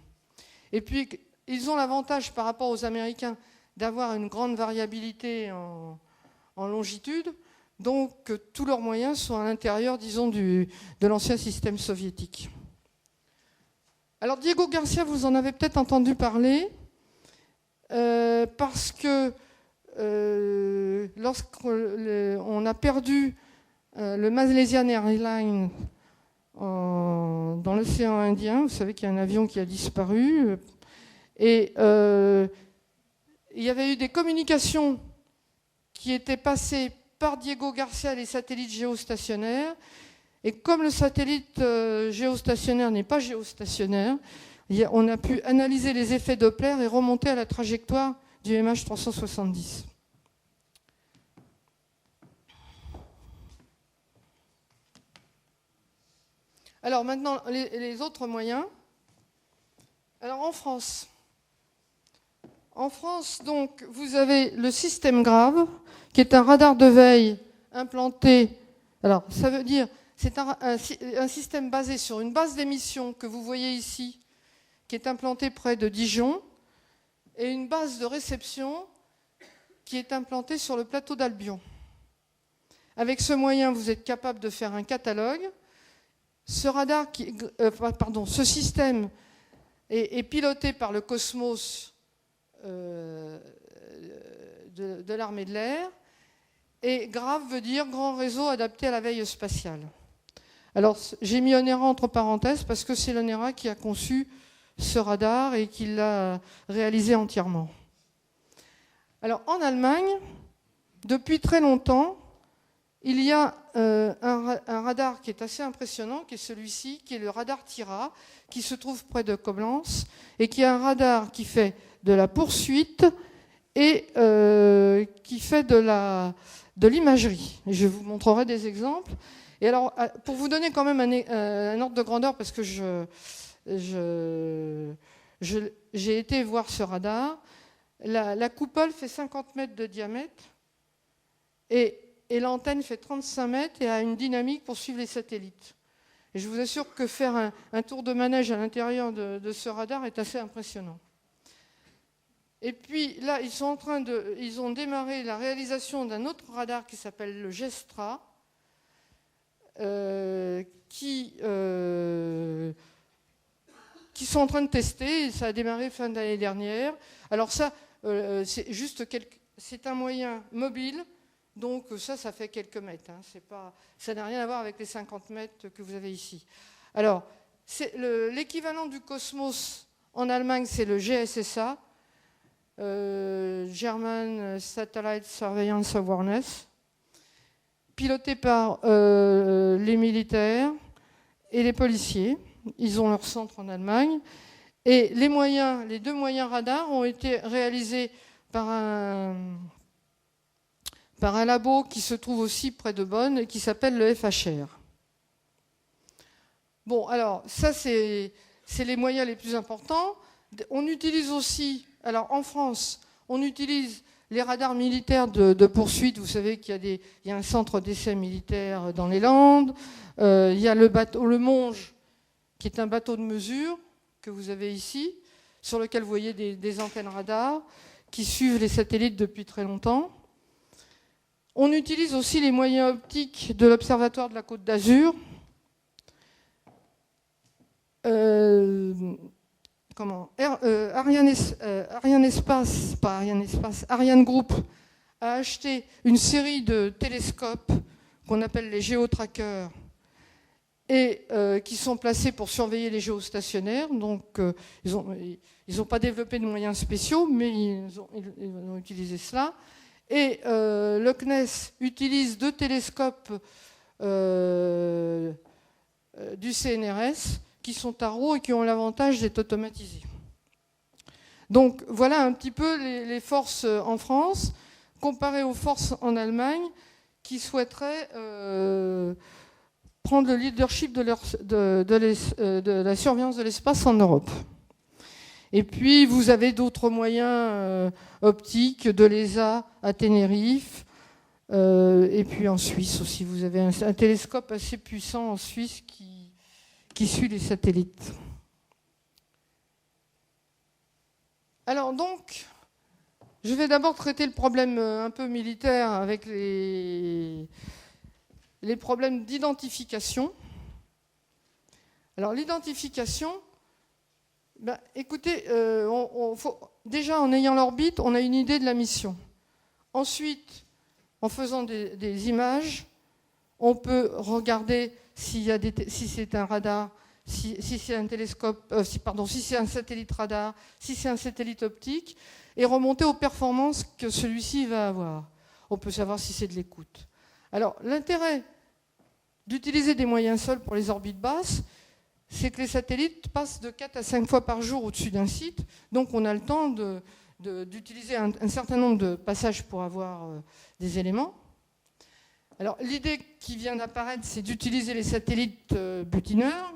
Speaker 2: Et puis, ils ont l'avantage par rapport aux Américains d'avoir une grande variabilité en longitude, donc tous leurs moyens sont à l'intérieur, disons, de l'ancien système soviétique. Alors Diego Garcia, vous en avez peut-être entendu parler, parce que lorsqu'on a perdu le Malaysian Airlines dans l'océan Indien, vous savez qu'il y a un avion qui a disparu, et il y avait eu des communications qui étaient passées par Diego Garcia les satellites géostationnaires. Et comme le satellite géostationnaire n'est pas géostationnaire, on a pu analyser les effets Doppler et remonter à la trajectoire du MH370. Alors maintenant, les autres moyens. Alors en France, donc, vous avez le système Grave, qui est un radar de veille implanté. Alors, ça veut dire, c'est un système basé sur une base d'émission que vous voyez ici, qui est implantée près de Dijon, et une base de réception qui est implantée sur le plateau d'Albion. Avec ce moyen, vous êtes capable de faire un catalogue. Ce système est piloté par le Cosmos de l'armée de l'air, et GRAV veut dire Grand Réseau Adapté à la Veille Spatiale. Alors, j'ai mis ONERA entre parenthèses parce que c'est l'ONERA qui a conçu ce radar et qui l'a réalisé entièrement. Alors, en Allemagne, depuis très longtemps, il y a un radar qui est assez impressionnant, qui est celui-ci, qui est le radar TIRA, qui se trouve près de Koblenz, et qui est un radar qui fait de la poursuite et qui fait de l'imagerie. Je vous montrerai des exemples. Et alors, pour vous donner quand même un ordre de grandeur, parce que j'ai été voir ce radar, la coupole fait 50 mètres de diamètre et l'antenne fait 35 mètres et a une dynamique pour suivre les satellites. Et je vous assure que faire un tour de manège à l'intérieur de ce radar est assez impressionnant. Et puis là, ils ont démarré la réalisation d'un autre radar qui s'appelle le GESTRA, qui sont en train de tester. Ça a démarré fin d'année dernière. Alors ça, c'est un moyen mobile, donc ça fait quelques mètres. Hein. Ça n'a rien à voir avec les 50 mètres que vous avez ici. Alors, l'équivalent du Cosmos en Allemagne, c'est le GSSA, German Satellite Surveillance Awareness, piloté par les militaires et les policiers. Ils ont leur centre en Allemagne. Et les deux moyens radars ont été réalisés par un labo qui se trouve aussi près de Bonn et qui s'appelle le FHR. Bon, alors, ça, c'est les moyens les plus importants. On utilise aussi, alors en France, on utilise les radars militaires de poursuite. Vous savez qu'il y a un centre d'essai militaire dans les Landes. Il y a le bateau, le Monge, qui est un bateau de mesure que vous avez ici, sur lequel vous voyez des antennes radars qui suivent les satellites depuis très longtemps. On utilise aussi les moyens optiques de l'Observatoire de la Côte d'Azur. Ariane Group a acheté une série de télescopes qu'on appelle les géotrackers et qui sont placés pour surveiller les géostationnaires. Donc, ils n'ont pas développé de moyens spéciaux, mais ils ont utilisé cela. Et le CNES utilise 2 télescopes du CNRS qui sont à roues et qui ont l'avantage d'être automatisés. Donc voilà un petit peu les forces en France comparées aux forces en Allemagne qui souhaiteraient prendre le leadership de la surveillance de l'espace en Europe. Et puis vous avez d'autres moyens optiques, de l'ESA à Tenerife, et puis en Suisse aussi. Vous avez un télescope assez puissant en Suisse qui suit les satellites. Alors donc, je vais d'abord traiter le problème un peu militaire avec les problèmes d'identification. Alors l'identification, écoutez, déjà en ayant l'orbite, on a une idée de la mission. Ensuite, en faisant des images, on peut regarder si c'est un radar, si c'est un télescope, si c'est un satellite radar, si c'est un satellite optique, et remonter aux performances que celui-ci va avoir. On peut savoir si c'est de l'écoute. Alors, l'intérêt d'utiliser des moyens seuls pour les orbites basses, c'est que les satellites passent de 4 à 5 fois par jour au-dessus d'un site, donc on a le temps d'utiliser un certain nombre de passages pour avoir des éléments. Alors, l'idée qui vient d'apparaître, c'est d'utiliser les satellites butineurs.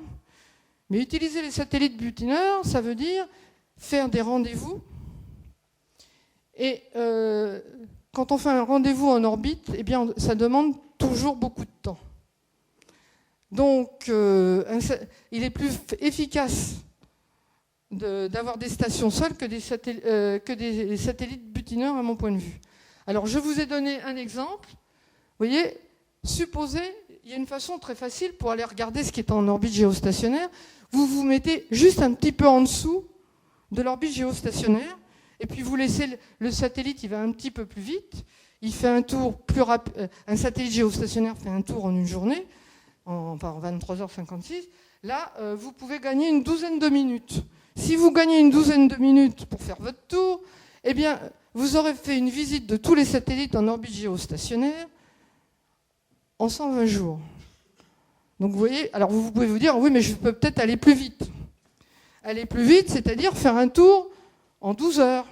Speaker 2: Mais utiliser les satellites butineurs, ça veut dire faire des rendez-vous. Et quand on fait un rendez-vous en orbite, eh bien, ça demande toujours beaucoup de temps. Donc, il est plus efficace d'avoir des stations seules que des satellites butineurs, à mon point de vue. Alors, je vous ai donné un exemple. Vous voyez, supposez, il y a une façon très facile pour aller regarder ce qui est en orbite géostationnaire. Vous vous mettez juste un petit peu en dessous de l'orbite géostationnaire, et puis vous laissez le satellite, il va un petit peu plus vite. Il fait un tour plus rapide. Un satellite géostationnaire fait un tour en une journée, en 23h56. Là, vous pouvez gagner une douzaine de minutes. Si vous gagnez une douzaine de minutes pour faire votre tour, eh bien, vous aurez fait une visite de tous les satellites en orbite géostationnaire en 120 jours. Donc vous voyez, alors vous pouvez vous dire, oui, mais je peux peut-être aller plus vite. Aller plus vite, c'est-à-dire faire un tour en 12 heures.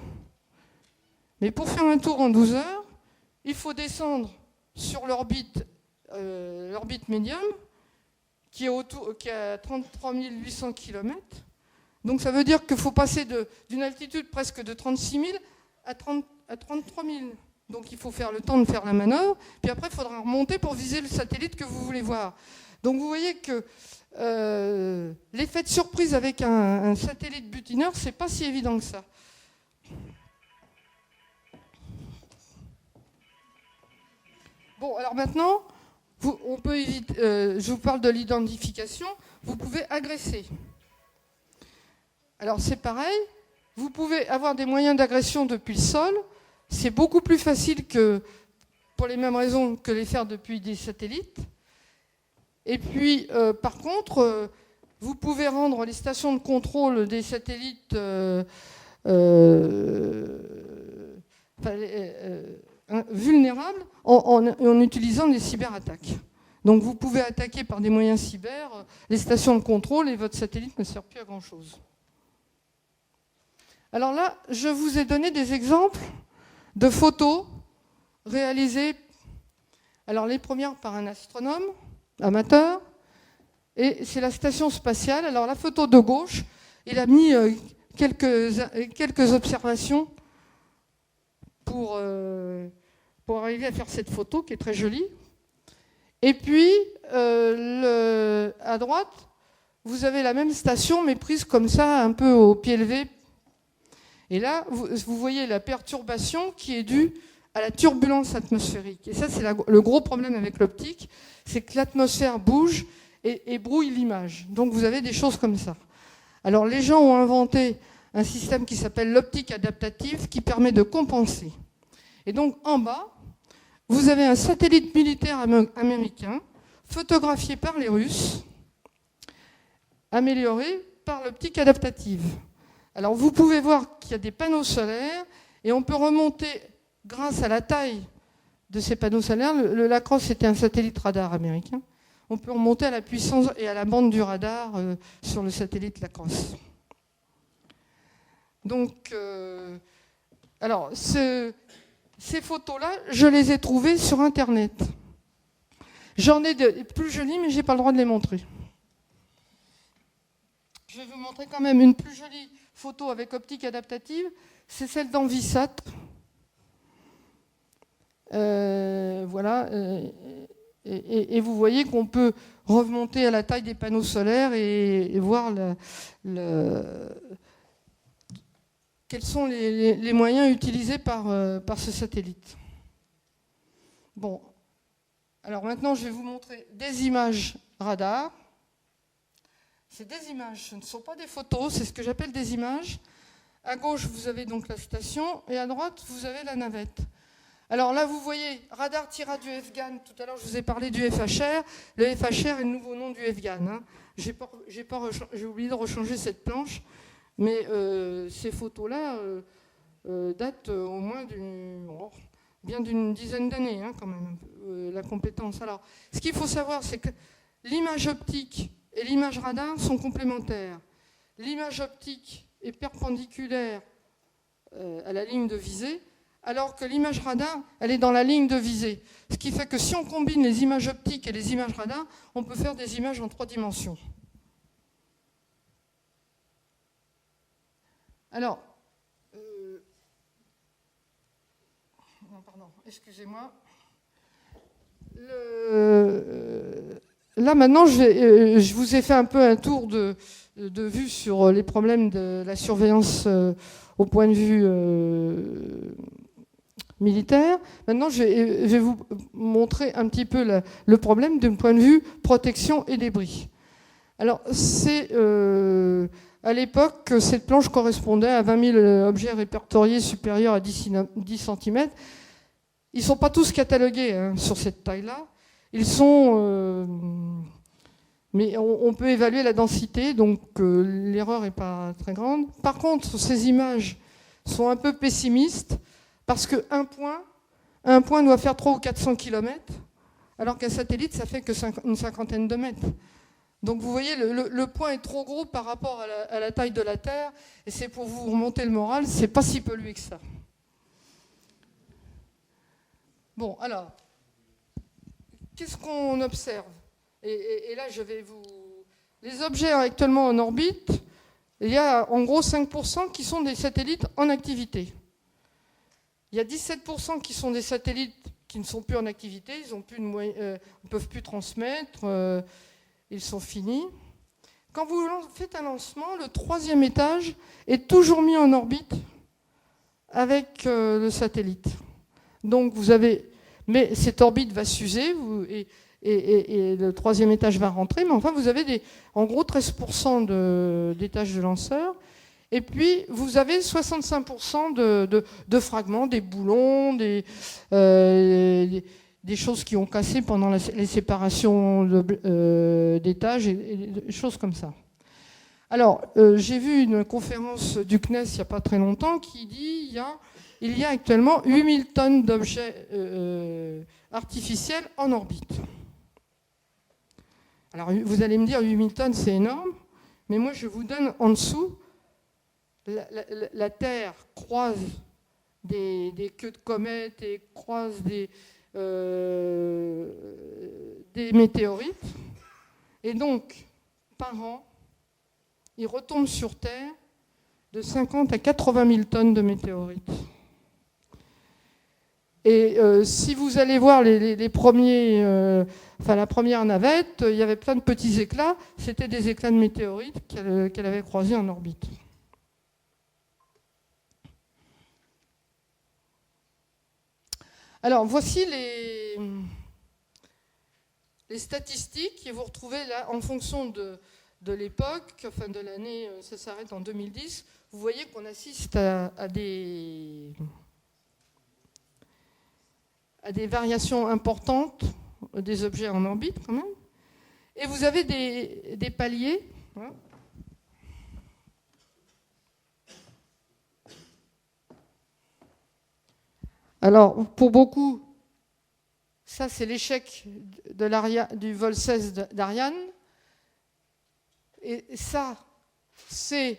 Speaker 2: Mais pour faire un tour en 12 heures, il faut descendre sur l'orbite médium, qui est à 33 800 km. Donc ça veut dire qu'il faut passer d'une altitude presque de 36 000 à 33 000. Donc il faut faire le temps de faire la manœuvre, puis après il faudra remonter pour viser le satellite que vous voulez voir. Donc vous voyez que l'effet de surprise avec un satellite butineur, c'est pas si évident que ça. Bon, alors maintenant, on peut éviter, je vous parle de l'identification, vous pouvez agresser. Alors c'est pareil, vous pouvez avoir des moyens d'agression depuis le sol. C'est beaucoup plus facile que, pour les mêmes raisons, que les faire depuis des satellites. Et puis, par contre, vous pouvez rendre les stations de contrôle des satellites vulnérables en utilisant des cyberattaques. Donc vous pouvez attaquer par des moyens cyber les stations de contrôle et votre satellite ne sert plus à grand-chose. Alors là, je vous ai donné des exemples de photos réalisées, alors les premières par un astronome amateur, Et c'est la station spatiale. Alors la photo de gauche, il a mis quelques observations pour arriver à faire cette photo qui est très jolie. Et puis, à droite, vous avez la même station, mais prise comme ça, un peu au pied levé. Et là, vous voyez la perturbation qui est due à la turbulence atmosphérique. Et ça, c'est le gros problème avec l'optique, c'est que l'atmosphère bouge et brouille l'image. Donc vous avez des choses comme ça. Alors les gens ont inventé un système qui s'appelle l'optique adaptative qui permet de compenser. Et donc en bas, vous avez un satellite militaire américain photographié par les Russes, amélioré par l'optique adaptative. Alors vous pouvez voir qu'il y a des panneaux solaires et on peut remonter grâce à la taille de ces panneaux solaires. Le Lacrosse était un satellite radar américain. On peut remonter à la puissance et à la bande du radar sur le satellite Lacrosse. Donc, alors, ces photos-là, je les ai trouvées sur Internet. J'en ai de plus jolies, mais je n'ai pas le droit de les montrer. Je vais vous montrer quand même une plus jolie photo avec optique adaptative. C'est celle d'Envisat. Voilà. Et vous voyez qu'on peut remonter à la taille des panneaux solaires et voir quels sont les moyens utilisés par ce satellite. Bon, alors maintenant je vais vous montrer des images radar. C'est des images, ce ne sont pas des photos, c'est ce que j'appelle des images. À gauche, vous avez donc la station et à droite, vous avez la navette. Alors là, vous voyez, radar tira du FGAN. Tout à l'heure, je vous ai parlé du FHR. Le FHR est le nouveau nom du FGAN. Hein. J'ai oublié de rechanger cette planche, mais ces photos-là datent au moins bien d'une dizaine d'années, hein, quand même, la compétence. Alors, ce qu'il faut savoir, c'est que l'image optique et l'image radar sont complémentaires. L'image optique est perpendiculaire à la ligne de visée, alors que l'image radar, elle est dans la ligne de visée. Ce qui fait que si on combine les images optiques et les images radar, on peut faire des images en 3 dimensions. Alors, non, pardon, excusez-moi. Là, maintenant, je vous ai fait un peu un tour de vue sur les problèmes de la surveillance au point de vue militaire. Maintenant, je vais vous montrer un petit peu le problème d'un point de vue protection et débris. Alors, à l'époque, cette planche correspondait à 20 000 objets répertoriés supérieurs à 10 cm. Ils ne sont pas tous catalogués, hein, sur cette taille-là. Ils sont... mais on peut évaluer la densité, donc l'erreur n'est pas très grande. Par contre, ces images sont un peu pessimistes, parce qu'un point doit faire 300 ou 400 km, alors qu'un satellite, ça fait que une cinquantaine de mètres. Donc vous voyez, le point est trop gros par rapport à la taille de la Terre, et c'est pour vous remonter le moral, c'est pas si pollué que ça. Bon, alors, qu'est-ce qu'on observe ? Et là, je vais vous... Les objets actuellement en orbite, il y a en gros 5% qui sont des satellites en activité. Il y a 17% qui sont des satellites qui ne sont plus en activité, ils ne peuvent plus transmettre, ils sont finis. Quand vous faites un lancement, le 3e étage est toujours mis en orbite avec le satellite. Donc vous avez... Mais cette orbite va s'user et le 3e étage va rentrer, mais enfin vous avez en gros 13% d'étages de lanceurs. Et puis, vous avez 65% de fragments, des boulons, des choses qui ont cassé pendant les séparations d'étages, et des choses comme ça. Alors, j'ai vu une conférence du CNES il n'y a pas très longtemps qui dit il y a actuellement 8000 tonnes d'objets artificiels en orbite. Alors, vous allez me dire 8000 tonnes, c'est énorme, mais moi, je vous donne en dessous... La Terre croise des queues de comètes et croise des météorites. Et donc, par an, il retombe sur Terre de 50 à 80 000 tonnes de météorites. Et si vous allez voir les premiers, la première navette, il y avait plein de petits éclats. C'était des éclats de météorites qu'elle avait croisés en orbite. Alors, voici les statistiques que vous retrouvez là en fonction de l'époque, enfin de l'année, ça s'arrête en 2010. Vous voyez qu'on assiste à des variations importantes des objets en orbite quand même. Et vous avez des paliers. Voilà. Alors, pour beaucoup, ça c'est l'échec du vol 16 d'Ariane. Et ça, c'est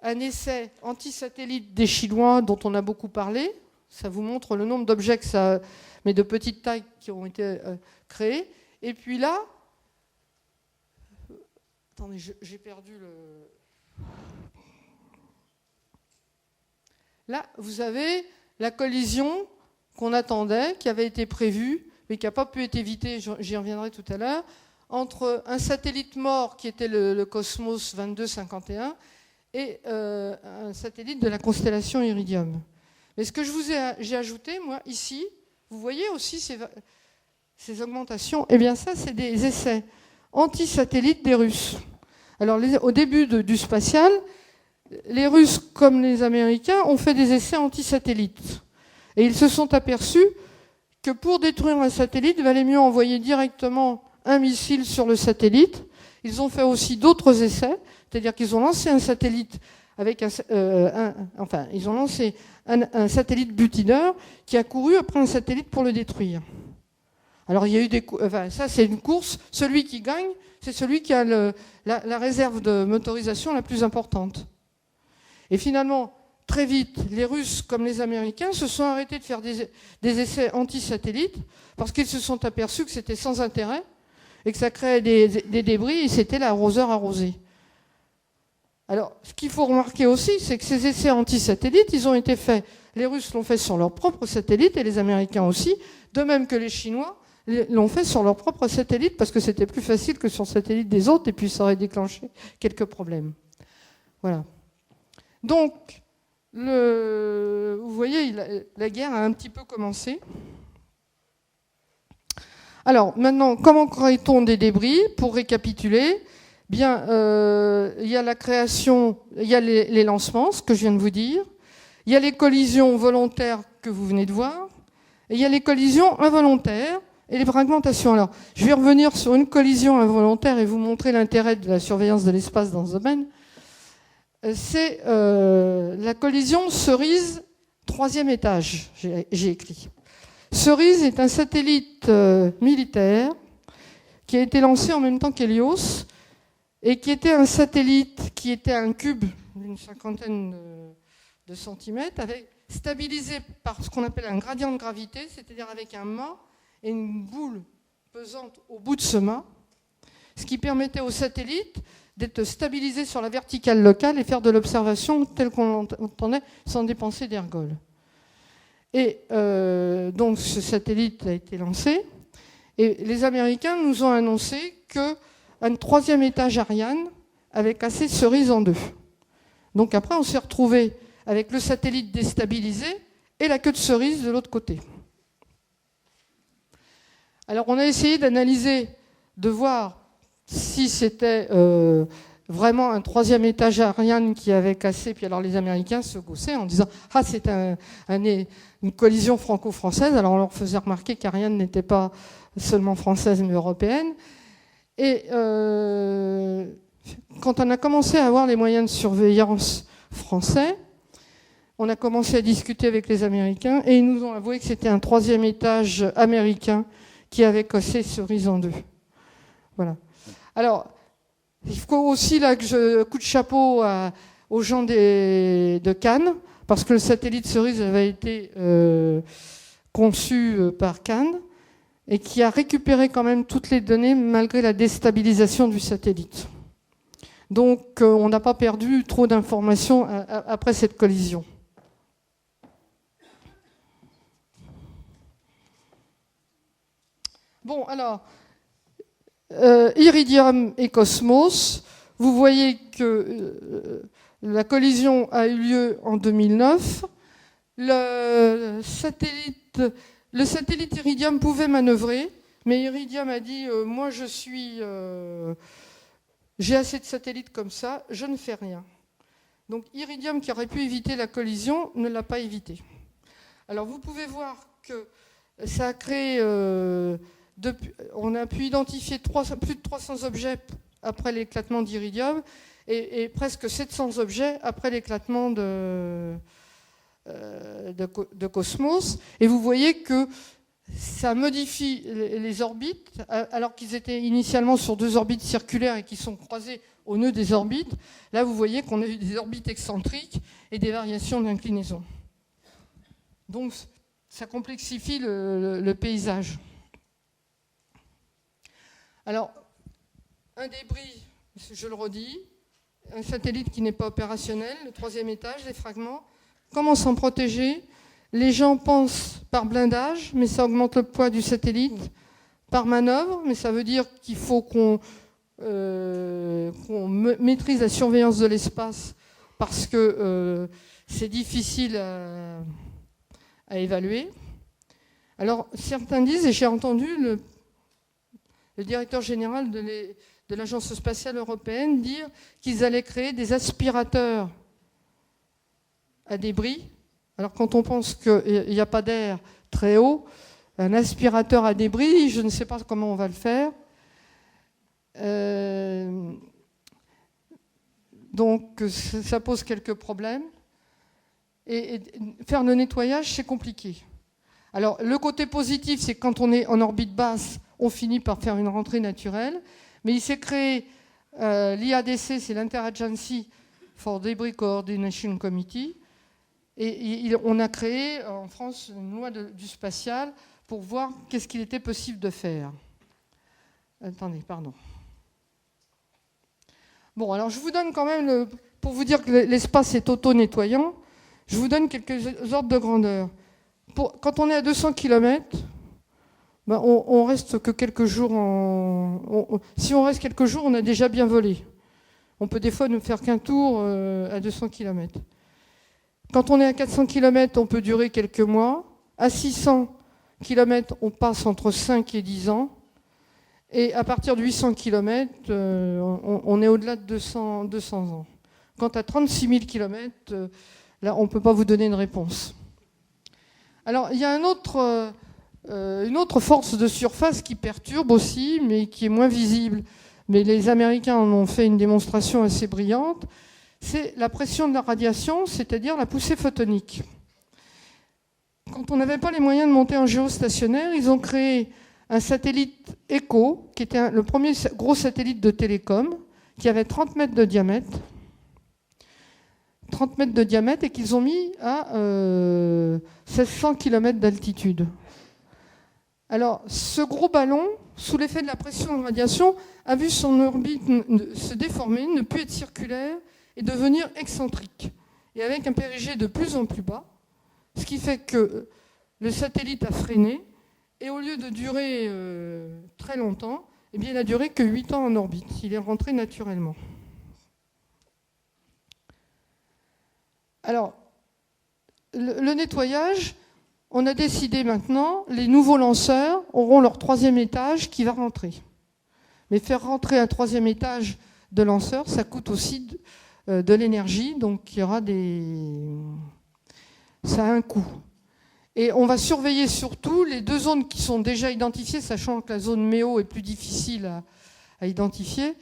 Speaker 2: un essai anti-satellite des Chinois dont on a beaucoup parlé. Ça vous montre le nombre d'objets mais de petite taille qui ont été créés. Et puis là, attendez, j'ai perdu le... Là, vous avez la collision qu'on attendait, qui avait été prévue, mais qui n'a pas pu être évitée, j'y reviendrai tout à l'heure, entre un satellite mort qui était le Cosmos 2251 et un satellite de la constellation Iridium. Mais ce que j'ai ajouté, moi, ici, vous voyez aussi ces augmentations. Eh bien, ça, c'est des essais anti-satellites des Russes. Alors, au début du spatial, les Russes, comme les Américains, ont fait des essais anti-satellites. Et ils se sont aperçus que pour détruire un satellite, il valait mieux envoyer directement un missile sur le satellite. Ils ont fait aussi d'autres essais, c'est-à-dire qu'ils ont lancé un satellite avec ils ont lancé un satellite butineur qui a couru après un satellite pour le détruire. Alors il y a eu ça c'est une course. Celui qui gagne, c'est celui qui a la réserve de motorisation la plus importante. Et finalement, très vite, les Russes comme les Américains se sont arrêtés de faire des essais anti-satellites parce qu'ils se sont aperçus que c'était sans intérêt et que ça créait des débris et c'était l'arroseur arrosé. Alors, ce qu'il faut remarquer aussi, c'est que ces essais anti-satellites, ils ont été faits, les Russes l'ont fait sur leurs propres satellites et les Américains aussi, de même que les Chinois l'ont fait sur leurs propres satellites parce que c'était plus facile que sur le satellite des autres et puis ça aurait déclenché quelques problèmes. Voilà. Donc, vous voyez, la guerre a un petit peu commencé. Alors, maintenant, comment crée-t-on des débris? Pour récapituler, bien, il y a la création, il y a les lancements, ce que je viens de vous dire. Il y a les collisions volontaires que vous venez de voir. Et il y a les collisions involontaires et les fragmentations. Alors, je vais revenir sur une collision involontaire et vous montrer l'intérêt de la surveillance de l'espace dans ce domaine. C'est la collision Cerise, 3e étage, j'ai écrit. Cerise est un satellite militaire qui a été lancé en même temps qu'Hélios et qui était un satellite qui était un cube d'une 50aine de centimètres, stabilisé par ce qu'on appelle un gradient de gravité, c'est-à-dire avec un mât et une boule pesante au bout de ce mât, ce qui permettait au satellite d'être stabilisé sur la verticale locale et faire de l'observation telle qu'on l'entendait sans dépenser d'ergol. Et donc ce satellite a été lancé et les Américains nous ont annoncé qu'un 3e étage Ariane avait cassé Cerise en 2. Donc après on s'est retrouvé avec le satellite déstabilisé et la queue de Cerise de l'autre côté. Alors on a essayé d'analyser, de voir si c'était vraiment un 3e étage Ariane qui avait cassé, puis alors les Américains se gaussaient en disant « Ah, c'est une collision franco-française », alors on leur faisait remarquer qu'Ariane n'était pas seulement française mais européenne. Et quand on a commencé à avoir les moyens de surveillance français, on a commencé à discuter avec les Américains et ils nous ont avoué que c'était un 3e étage américain qui avait cassé Cerise en 2. Voilà. Alors, il faut aussi là que je coup de chapeau aux gens de Cannes, parce que le satellite Cerise avait été conçu par Cannes, et qui a récupéré quand même toutes les données malgré la déstabilisation du satellite. Donc on n'a pas perdu trop d'informations après cette collision. Bon, alors, Iridium et Cosmos, vous voyez que la collision a eu lieu en 2009. Le satellite Iridium pouvait manœuvrer, mais Iridium a dit moi j'ai assez de satellites comme ça, je ne fais rien. Donc Iridium, qui aurait pu éviter la collision, ne l'a pas évité. Alors vous pouvez voir que ça a créé... on a pu identifier plus de 300 objets après l'éclatement d'Iridium et presque 700 objets après l'éclatement de Cosmos. Et vous voyez que ça modifie les orbites, alors qu'ils étaient initialement sur 2 orbites circulaires et qui sont croisés au nœud des orbites. Là, vous voyez qu'on a eu des orbites excentriques et des variations d'inclinaison. Donc, ça complexifie le paysage. Alors, un débris, je le redis, un satellite qui n'est pas opérationnel, le 3e étage, les fragments. Comment s'en protéger? Les gens pensent par blindage, mais ça augmente le poids du satellite. Par manœuvre, mais ça veut dire qu'il faut qu'on maîtrise la surveillance de l'espace parce que c'est difficile à évaluer. Alors, certains disent, et j'ai entendu le directeur général de l'Agence spatiale européenne dire qu'ils allaient créer des aspirateurs à débris. Alors quand on pense qu'il n'y a pas d'air très haut, un aspirateur à débris, je ne sais pas comment on va le faire. Donc ça pose quelques problèmes. Et faire le nettoyage, c'est compliqué. Alors le côté positif, c'est que quand on est en orbite basse, on finit par faire une rentrée naturelle. Mais il s'est créé l'IADC, c'est l'Interagency for Debris Coordination Committee. Et on a créé en France une loi du spatial pour voir qu'est-ce qu'il était possible de faire. Attendez, pardon. Bon, alors je vous donne quand même, pour vous dire que l'espace est auto-nettoyant, je vous donne quelques ordres de grandeur. Quand on est à 200 km, ben on reste que quelques jours si on reste quelques jours, on a déjà bien volé. On peut des fois ne faire qu'un tour à 200 km. Quand on est à 400 km, on peut durer quelques mois. À 600 km, on passe entre 5 et 10 ans. Et à partir de 800 km, on est au-delà de 200 ans. Quant à 36 000 km, là, on ne peut pas vous donner une réponse. Alors, il y a une autre force de surface qui perturbe aussi, mais qui est moins visible. Mais les Américains en ont fait une démonstration assez brillante. C'est la pression de la radiation, c'est-à-dire la poussée photonique. Quand on n'avait pas les moyens de monter en géostationnaire, ils ont créé un satellite ECHO, qui était le premier gros satellite de télécom, qui avait 30 mètres de diamètre. 30 mètres de diamètre et qu'ils ont mis à 1600 km d'altitude. Alors, ce gros ballon, sous l'effet de la pression de radiation, a vu son orbite se déformer, ne plus être circulaire et devenir excentrique. Et avec un périgée de plus en plus bas, ce qui fait que le satellite a freiné, et au lieu de durer très longtemps, eh bien, il n'a duré que 8 ans en orbite. Il est rentré naturellement. Alors, le nettoyage, on a décidé maintenant, les nouveaux lanceurs auront leur 3e étage qui va rentrer. Mais faire rentrer un 3e étage de lanceur, ça coûte aussi de l'énergie, donc il y aura ça a un coût. Et on va surveiller surtout les 2 zones qui sont déjà identifiées, sachant que la zone MEO est plus difficile à identifier.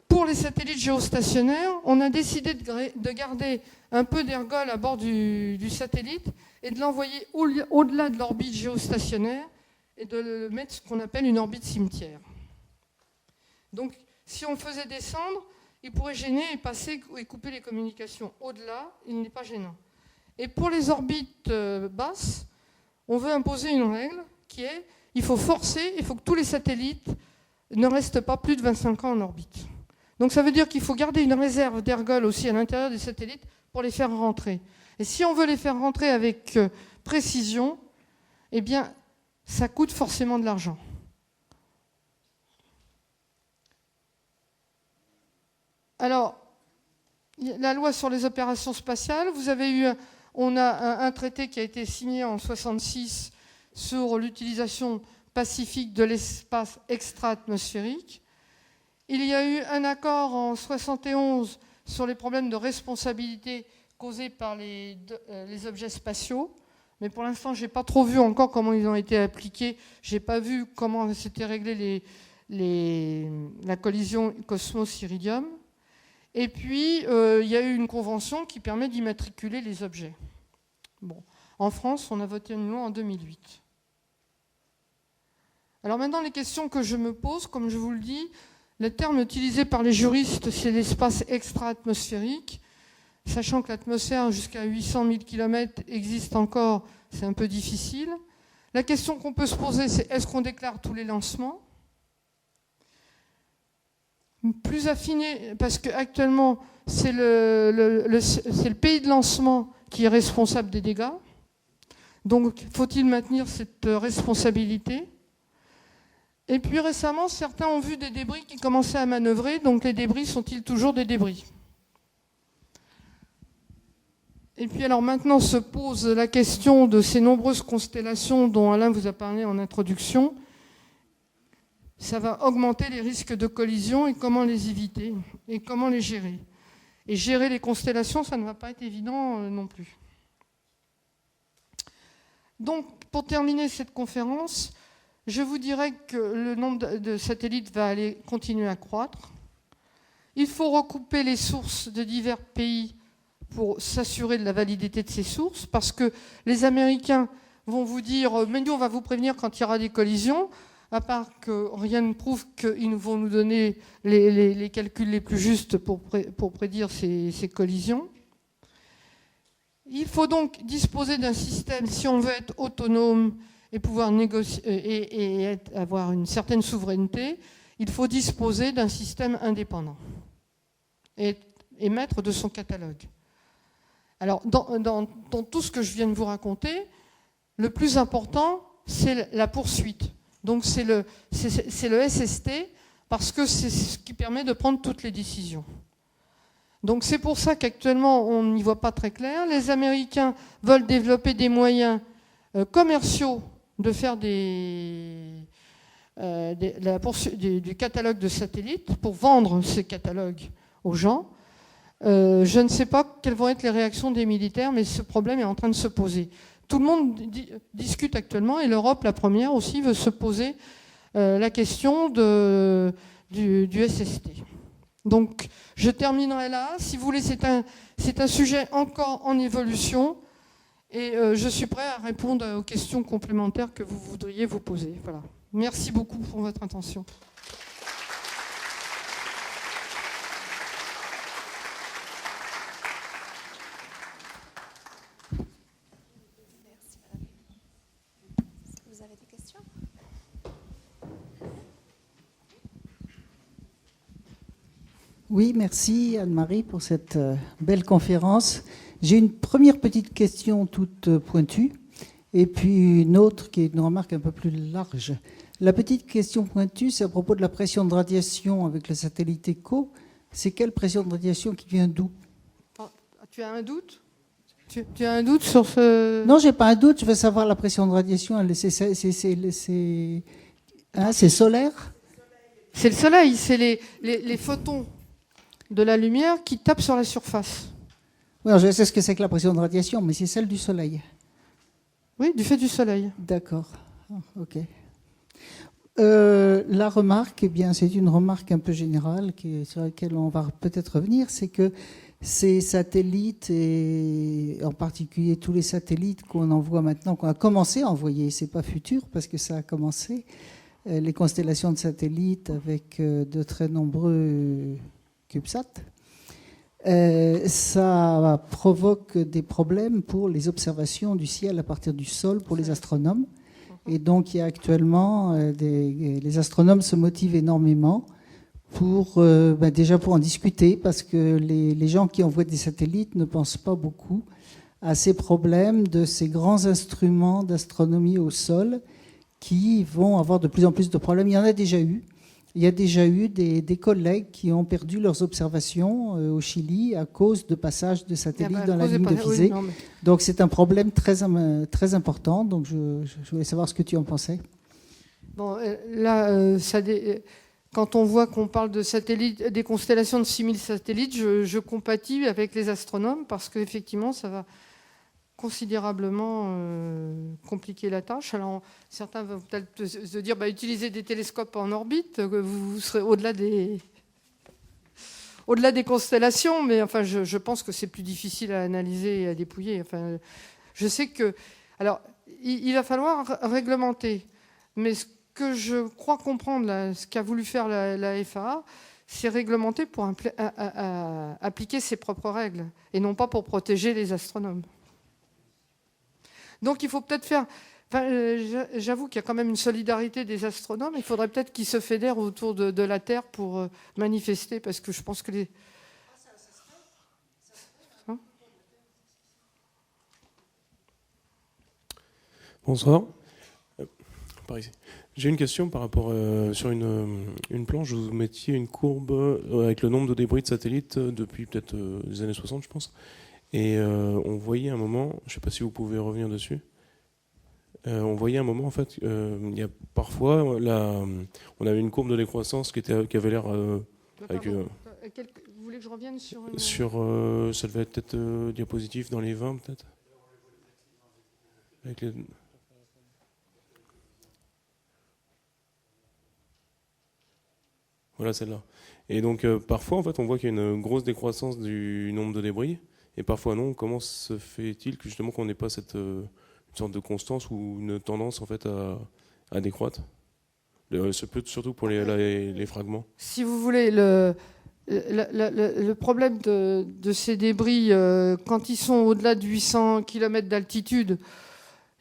Speaker 2: Pour les satellites géostationnaires, on a décidé de garder un peu d'ergol à bord du satellite et de l'envoyer au-delà de l'orbite géostationnaire et de le mettre ce qu'on appelle une orbite cimetière. Donc, si on le faisait descendre, il pourrait gêner et couper les communications. Au-delà, il n'est pas gênant. Et pour les orbites basses, on veut imposer une règle qui est, il faut que tous les satellites ne restent pas plus de 25 ans en orbite. Donc ça veut dire qu'il faut garder une réserve d'ergols aussi à l'intérieur des satellites pour les faire rentrer. Et si on veut les faire rentrer avec précision, eh bien, ça coûte forcément de l'argent. Alors, la loi sur les opérations spatiales, on a un traité qui a été signé en 1966 sur l'utilisation pacifique de l'espace extra-atmosphérique. Il y a eu un accord en 1971 sur les problèmes de responsabilité causés par les objets spatiaux. Mais pour l'instant, je n'ai pas trop vu encore comment ils ont été appliqués. Je n'ai pas vu comment s'était réglé la collision Cosmos-Iridium. Et puis, il y a eu une convention qui permet d'immatriculer les objets. Bon. En France, on a voté une loi en 2008. Alors maintenant, les questions que je me pose, comme je vous le dis, le terme utilisé par les juristes, c'est l'espace extra-atmosphérique. Sachant que l'atmosphère jusqu'à 800 000 km existe encore, c'est un peu difficile. La question qu'on peut se poser, c'est est-ce qu'on déclare tous les lancements ? Plus affiné, parce qu'actuellement, c'est le pays de lancement qui est responsable des dégâts. Donc, faut-il maintenir cette responsabilité ? Et puis récemment, certains ont vu des débris qui commençaient à manœuvrer. Donc, les débris sont-ils toujours des débris ? Et puis alors maintenant se pose la question de ces nombreuses constellations dont Alain vous a parlé en introduction. Ça va augmenter les risques de collision et comment les éviter et comment les gérer. Et gérer les constellations, ça ne va pas être évident non plus. Donc pour terminer cette conférence, je vous dirais que le nombre de satellites va continuer à croître. Il faut recouper les sources de divers pays pour s'assurer de la validité de ces sources, parce que les Américains vont vous dire « mais nous, on va vous prévenir quand il y aura des collisions », à part que rien ne prouve qu'ils vont nous donner les calculs les plus justes pour prédire ces collisions. Il faut donc disposer d'un système, si on veut être autonome et pouvoir négocier et avoir une certaine souveraineté, il faut disposer d'un système indépendant et maître de son catalogue. Alors, dans tout ce que je viens de vous raconter, le plus important, c'est la poursuite. Donc, c'est le SST, parce que c'est ce qui permet de prendre toutes les décisions. Donc, c'est pour ça qu'actuellement, on n'y voit pas très clair. Les Américains veulent développer des moyens commerciaux de faire du catalogue de satellites pour vendre ces catalogues aux gens. Je ne sais pas quelles vont être les réactions des militaires, mais ce problème est en train de se poser. Tout le monde discute actuellement, et l'Europe, la première aussi, veut se poser la question du SST. Donc, je terminerai là. Si vous voulez, c'est un sujet encore en évolution, et je suis prêt à répondre aux questions complémentaires que vous voudriez vous poser. Voilà. Merci beaucoup pour votre attention.
Speaker 4: Oui, merci Anne-Marie pour cette belle conférence. J'ai une première petite question toute pointue et puis une autre qui est une remarque un peu plus large. La petite question pointue, c'est à propos de la pression de radiation avec le satellite ECHO. C'est quelle pression de radiation qui vient d'où ?
Speaker 2: Tu as un doute ? Tu as un doute sur ce...
Speaker 4: Non, j'ai pas un doute. Je veux savoir la pression de radiation. C'est solaire ?
Speaker 2: C'est le soleil, c'est les photons de la lumière qui tape sur la surface.
Speaker 4: Oui, je sais ce que c'est que la pression de radiation, mais c'est celle du soleil.
Speaker 2: Oui, du fait du soleil.
Speaker 4: D'accord. Ok. La remarque, eh bien, c'est une remarque un peu générale sur laquelle on va peut-être revenir, c'est que ces satellites, et en particulier tous les satellites qu'on envoie maintenant, qu'on a commencé à envoyer, c'est pas futur parce que ça a commencé, les constellations de satellites avec de très nombreux CubeSat, Ça provoque des problèmes pour les observations du ciel à partir du sol pour les astronomes. Et donc, il y a actuellement, les astronomes se motivent énormément déjà pour en discuter, parce que les gens qui envoient des satellites ne pensent pas beaucoup à ces problèmes de ces grands instruments d'astronomie au sol qui vont avoir de plus en plus de problèmes. Il y en a déjà eu. Il y a déjà eu des collègues qui ont perdu leurs observations au Chili à cause de passage de satellites dans la ligne de visée. Oui, donc c'est un problème très important. Donc je voulais savoir ce que tu en pensais.
Speaker 2: Bon, là, quand on voit qu'on parle de satellites, des constellations de 6000 satellites, je compatis avec les astronomes parce qu'effectivement, ça va considérablement compliquer la tâche. Alors, certains vont peut-être se dire utilisez des télescopes en orbite, vous serez au-delà des constellations, mais enfin, je pense que c'est plus difficile à analyser et à dépouiller. Enfin, je sais que... Alors, il va falloir réglementer, mais ce que je crois comprendre, là, ce qu'a voulu faire la FAA, c'est réglementer pour appliquer ses propres règles, et non pas pour protéger les astronomes. Donc il faut peut-être faire... j'avoue qu'il y a quand même une solidarité des astronomes. Il faudrait peut-être qu'ils se fédèrent autour de la Terre pour manifester, parce que je pense que les... Hein?
Speaker 5: Bonsoir. Par ici. J'ai une question par rapport sur une planche. Vous mettiez une courbe avec le nombre de débris de satellites depuis peut-être les années 60, je pense. Et on voyait un moment, je ne sais pas si vous pouvez revenir dessus, on voyait un moment, en fait, il y a parfois, on avait une courbe de décroissance qui avait l'air... vous
Speaker 2: voulez que je revienne sur...
Speaker 5: ça devait être peut-être diapositive dans les 20, peut-être avec les... Voilà, celle-là. Et donc, parfois, en fait, on voit qu'il y a une grosse décroissance du nombre de débris. Et parfois non. Comment se fait-il que justement qu'on n'ait pas une sorte de constance ou une tendance en fait à décroître? Surtout pour les fragments.
Speaker 2: Si vous voulez, le problème de ces débris, quand ils sont au-delà de 800 km d'altitude,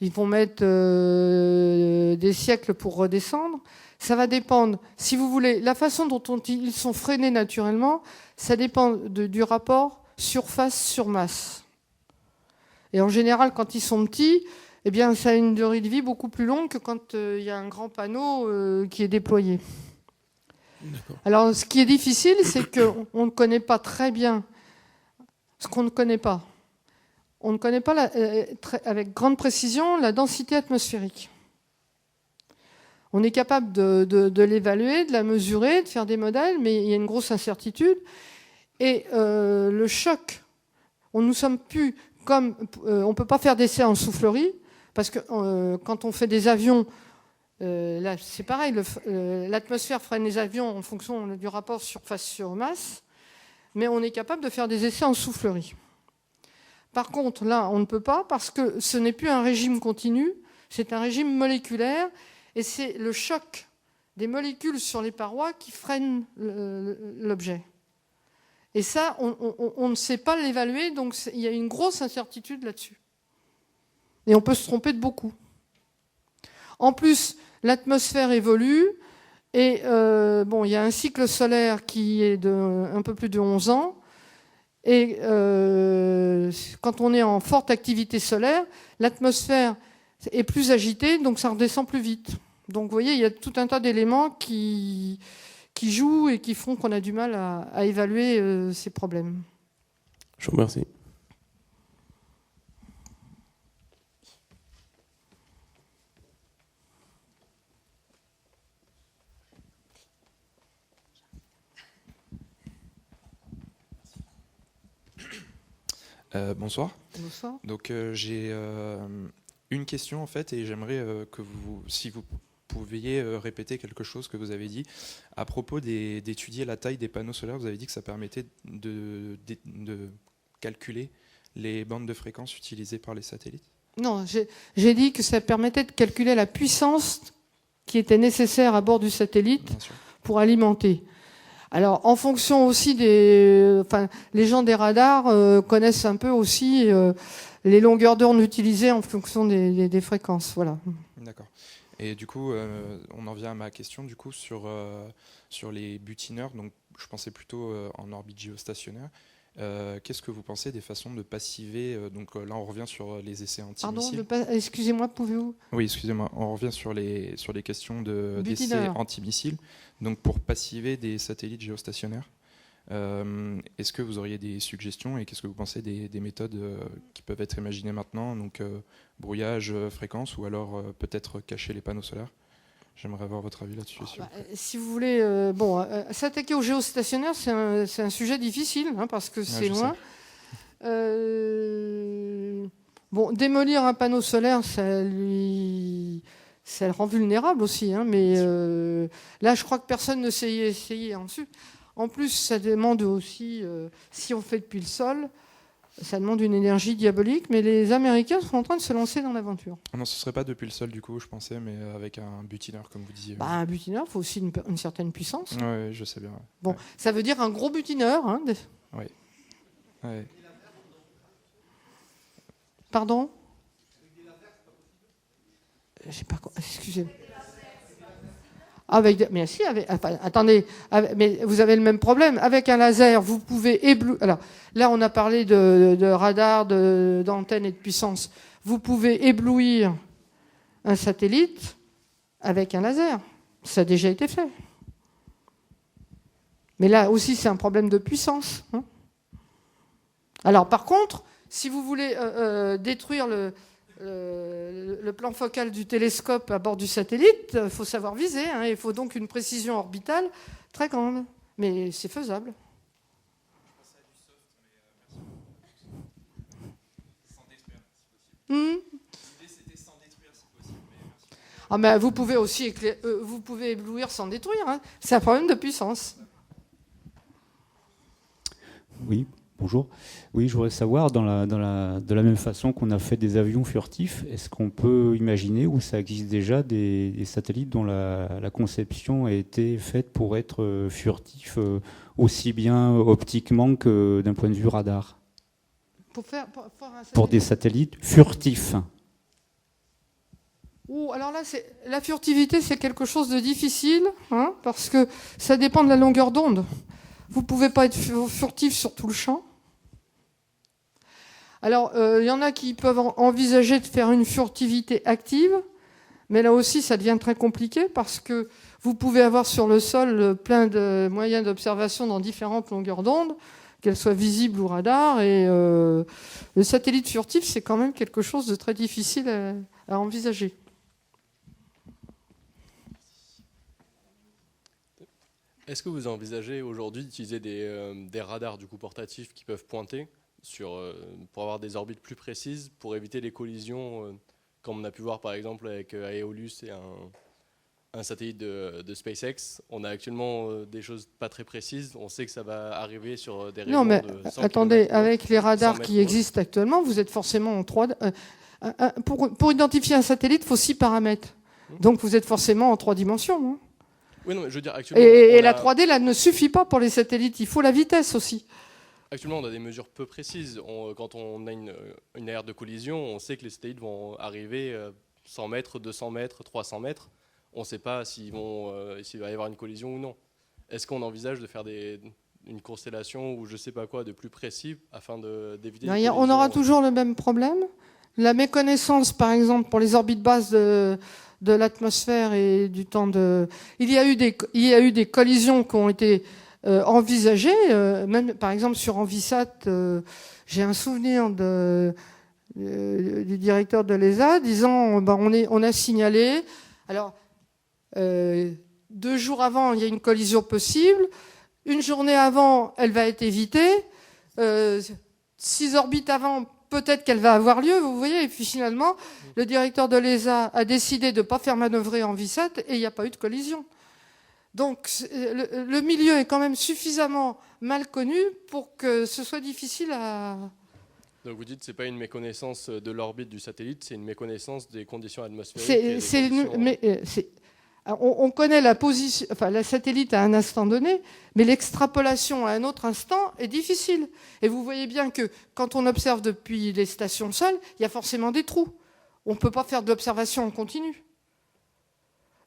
Speaker 2: ils vont mettre des siècles pour redescendre. Ça va dépendre, si vous voulez, la façon dont ils sont freinés naturellement, ça dépend du rapport surface sur masse. Et en général, quand ils sont petits, eh bien, ça a une durée de vie beaucoup plus longue que quand il y a un grand panneau qui est déployé. Alors, ce qui est difficile, c'est qu'on ne connaît pas très bien ce qu'on ne connaît pas. On ne connaît pas avec grande précision la densité atmosphérique. On est capable de l'évaluer, de la mesurer, de faire des modèles, mais il y a une grosse incertitude. Et le choc, on ne peut pas faire d'essais en soufflerie, parce que quand on fait des avions, là c'est pareil, l'atmosphère freine les avions en fonction du rapport surface sur masse, mais on est capable de faire des essais en soufflerie. Par contre, là, on ne peut pas, parce que ce n'est plus un régime continu, c'est un régime moléculaire, et c'est le choc des molécules sur les parois qui freine l'objet. Et ça, on ne sait pas l'évaluer, donc il y a une grosse incertitude là-dessus. Et on peut se tromper de beaucoup. En plus, l'atmosphère évolue, et il y a un cycle solaire qui est de un peu plus de 11 ans, et quand on est en forte activité solaire, l'atmosphère est plus agitée, donc ça redescend plus vite. Donc vous voyez, il y a tout un tas d'éléments qui jouent et qui font qu'on a du mal à évaluer ces problèmes.
Speaker 5: Je vous remercie.
Speaker 6: Bonsoir.
Speaker 2: Bonsoir.
Speaker 6: Donc j'ai une question en fait, et j'aimerais que si vous pouviez répéter quelque chose que vous avez dit à propos d'étudier la taille des panneaux solaires. Vous avez dit que ça permettait de calculer les bandes de fréquences utilisées par les satellites.
Speaker 2: Non, j'ai dit que ça permettait de calculer la puissance qui était nécessaire à bord du satellite pour alimenter. Alors, en fonction aussi des... Enfin, les gens des radars connaissent un peu aussi les longueurs d'onde utilisées en fonction des fréquences. Voilà.
Speaker 6: D'accord. Et du coup, on en vient à ma question du coup sur les butineurs. Donc, je pensais plutôt en orbite géostationnaire. Qu'est-ce que vous pensez des façons de passiver donc là, on revient sur les essais antimissiles.
Speaker 2: Pardon, excusez-moi, pouvez-vous...
Speaker 6: Oui, excusez-moi. On revient sur les questions d'essais
Speaker 2: Butineurs.
Speaker 6: antimissiles. Donc, pour passiver des satellites géostationnaires. Est-ce que vous auriez des suggestions et qu'est-ce que vous pensez des méthodes qui peuvent être imaginées maintenant, donc brouillage, fréquence, ou alors peut-être cacher les panneaux solaires? J'aimerais avoir votre avis là-dessus.
Speaker 2: Si vous voulez, s'attaquer au géostationnaire, c'est un sujet difficile parce que c'est loin. Démolir un panneau solaire, ça le rend vulnérable aussi. Mais là, je crois que personne ne s'est essayé ensuite. En plus, ça demande aussi, si on fait depuis le sol, ça demande une énergie diabolique, mais les Américains sont en train de se lancer dans l'aventure.
Speaker 6: Non, ce ne serait pas depuis le sol, du coup, je pensais, mais avec un butineur, comme vous disiez.
Speaker 2: Un butineur, il faut aussi une certaine puissance.
Speaker 6: Oui, je sais bien. Ouais.
Speaker 2: Bon, ouais. Ça veut dire un gros butineur.
Speaker 6: Oui. Ouais.
Speaker 2: Pardon ? Je sais pas quoi. Excusez-moi. Mais si, attendez, mais vous avez le même problème. Avec un laser, vous pouvez éblouir. Alors là, on a parlé de radar, d'antenne et de puissance. Vous pouvez éblouir un satellite avec un laser. Ça a déjà été fait. Mais là aussi, c'est un problème de puissance. Alors par contre, si vous voulez détruire le plan focal du télescope à bord du satellite, il faut savoir viser. Il faut donc une précision orbitale très grande. Mais c'est faisable. Mais vous pouvez aussi vous pouvez éblouir sans détruire. C'est un problème de puissance.
Speaker 7: Oui. Bonjour. Oui, je voudrais savoir, de la même façon qu'on a fait des avions furtifs, est-ce qu'on peut imaginer, ou ça existe déjà, des satellites dont la conception a été faite pour être furtif, aussi bien optiquement que d'un point de vue radar? Pour des satellites furtifs.
Speaker 2: Alors là, la furtivité, c'est quelque chose de difficile, parce que ça dépend de la longueur d'onde. Vous ne pouvez pas être furtif sur tout le champ. Alors, il y en a qui peuvent envisager de faire une furtivité active, mais là aussi, ça devient très compliqué parce que vous pouvez avoir sur le sol plein de moyens d'observation dans différentes longueurs d'onde, qu'elles soient visibles ou radar, et le satellite furtif, c'est quand même quelque chose de très difficile à envisager.
Speaker 8: Est-ce que vous envisagez aujourd'hui d'utiliser des radars du coup portatifs qui peuvent pointer pour avoir des orbites plus précises, pour éviter les collisions, comme on a pu voir par exemple avec Aeolus et un satellite de SpaceX? On a actuellement des choses pas très précises. On sait que ça va arriver sur des rayons de 100
Speaker 2: attendez,
Speaker 8: km,
Speaker 2: avec les radars qui existent actuellement, vous êtes forcément en 3D. Pour identifier un satellite, il faut 6 paramètres. Donc vous êtes forcément en 3 dimensions.
Speaker 8: Oui, non, mais je veux dire, actuellement,
Speaker 2: et la 3D, là, ne suffit pas pour les satellites. Il faut la vitesse aussi.
Speaker 8: Actuellement, on a des mesures peu précises. Quand on a une aire de collision, on sait que les satellites vont arriver 100 mètres, 200 mètres, 300 mètres. On ne sait pas s'il va y avoir une collision ou non. Est-ce qu'on envisage de faire une constellation ou je ne sais pas quoi de plus précis afin d'éviter les collisions?
Speaker 2: On aura toujours le même problème. La méconnaissance, par exemple, pour les orbites basses de l'atmosphère et du temps de... Il y a eu des collisions qui ont été envisagées, même par exemple sur Envisat, j'ai un souvenir du directeur de l'ESA disant on a signalé, alors 2 jours avant il y a une collision possible, une journée avant elle va être évitée, 6 orbites avant peut-être qu'elle va avoir lieu, vous voyez, et puis finalement, le directeur de l'ESA a décidé de ne pas faire manœuvrer Envisat et il n'y a pas eu de collision. Donc, le milieu est quand même suffisamment mal connu pour que ce soit difficile à...
Speaker 8: Donc vous dites que ce n'est pas une méconnaissance de l'orbite du satellite, c'est une méconnaissance des conditions atmosphériques.
Speaker 2: On connaît la position, enfin la satellite à un instant donné, mais l'extrapolation à un autre instant est difficile. Et vous voyez bien que quand on observe depuis les stations seules, il y a forcément des trous. On ne peut pas faire de l'observation en continu.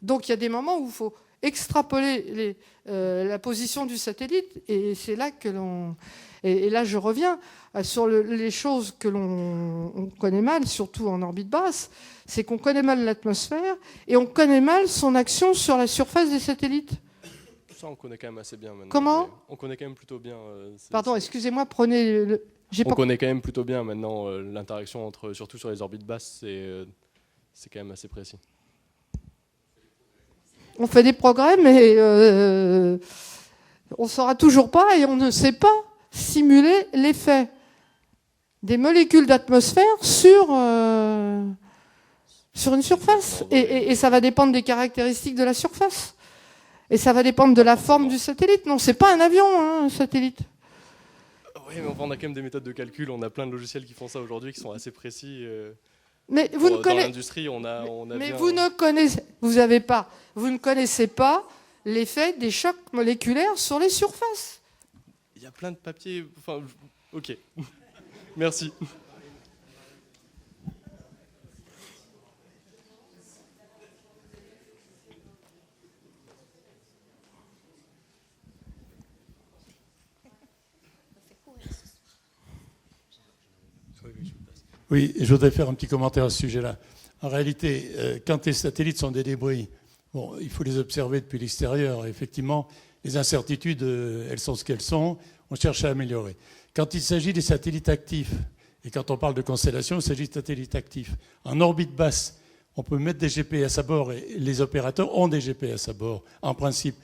Speaker 2: Donc il y a des moments où il faut extrapoler la position du satellite, et c'est là que l'on... Et là je reviens sur les choses que l'on connaît mal, surtout en orbite basse, c'est qu'on connaît mal l'atmosphère et on connaît mal son action sur la surface des satellites.
Speaker 8: Ça, on connaît quand même assez bien maintenant.
Speaker 2: Comment ?
Speaker 8: On connaît quand même plutôt bien.
Speaker 2: Pardon, excusez-moi, prenez le...
Speaker 8: On connaît quand même plutôt bien maintenant l'interaction entre, surtout sur les orbites basses, c'est quand même assez précis.
Speaker 2: On fait des progrès, mais on ne saura toujours pas et on ne sait pas simuler l'effet des molécules d'atmosphère sur une surface. Et ça va dépendre des caractéristiques de la surface. Et ça va dépendre de la forme du satellite. Non, c'est pas un avion, hein, un satellite.
Speaker 8: Oui, mais enfin, on a quand même des méthodes de calcul. On a plein de logiciels qui font ça aujourd'hui, qui sont assez précis.
Speaker 2: Mais vous
Speaker 8: dans l'industrie, on a
Speaker 2: mais
Speaker 8: bien...
Speaker 2: vous ne connaissez pas l'effet des chocs moléculaires sur les surfaces.
Speaker 8: Il y a plein de papiers. Enfin, ok. Merci.
Speaker 9: Oui, je voudrais faire un petit commentaire à ce sujet-là. En réalité, quand les satellites sont des débris, bon, il faut les observer depuis l'extérieur. Effectivement, les incertitudes, elles sont ce qu'elles sont. On cherche à améliorer. Quand il s'agit des satellites actifs, et quand on parle de constellation, il s'agit de satellites actifs. En orbite basse, on peut mettre des GPS à bord, et les opérateurs ont des GPS à bord, en principe.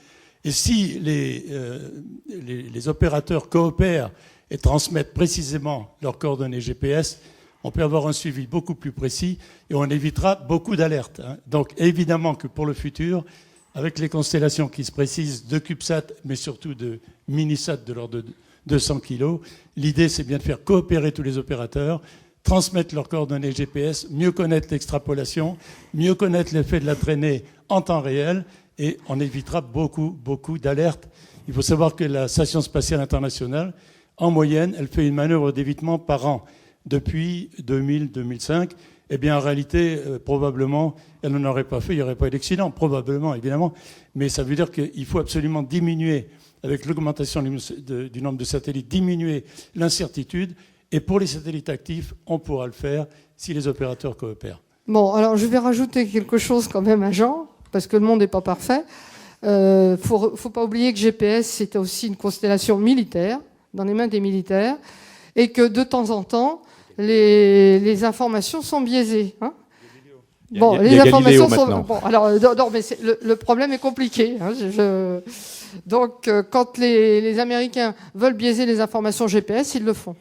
Speaker 9: Et si les opérateurs coopèrent et transmettent précisément leurs coordonnées GPS, on peut avoir un suivi beaucoup plus précis et on évitera beaucoup d'alertes. Donc évidemment que pour le futur, avec les constellations qui se précisent de CubeSat, mais surtout de Minisat de l'ordre de 200 kg, l'idée c'est bien de faire coopérer tous les opérateurs, transmettre leurs coordonnées GPS, mieux connaître l'extrapolation, mieux connaître l'effet de la traînée en temps réel, et on évitera beaucoup d'alertes. Il faut savoir que la Station spatiale internationale, en moyenne, elle fait une manœuvre d'évitement par an. Depuis 2000-2005, eh bien en réalité, probablement, elle n'en aurait pas fait, il n'y aurait pas eu d'accident, probablement, évidemment. Mais ça veut dire qu'il faut absolument diminuer, avec l'augmentation du nombre de satellites, diminuer l'incertitude. Et pour les satellites actifs, on pourra le faire si les opérateurs coopèrent.
Speaker 2: Bon, alors je vais rajouter quelque chose quand même à Jean, parce que le monde n'est pas parfait. Faut pas oublier que GPS, c'était aussi une constellation militaire, dans les mains des militaires, et que de temps en temps, les informations sont biaisées. Hein, bon, les informations sont. Bon, alors, non, mais le problème est compliqué. Hein, donc, quand les Américains veulent biaiser les informations GPS, ils le font.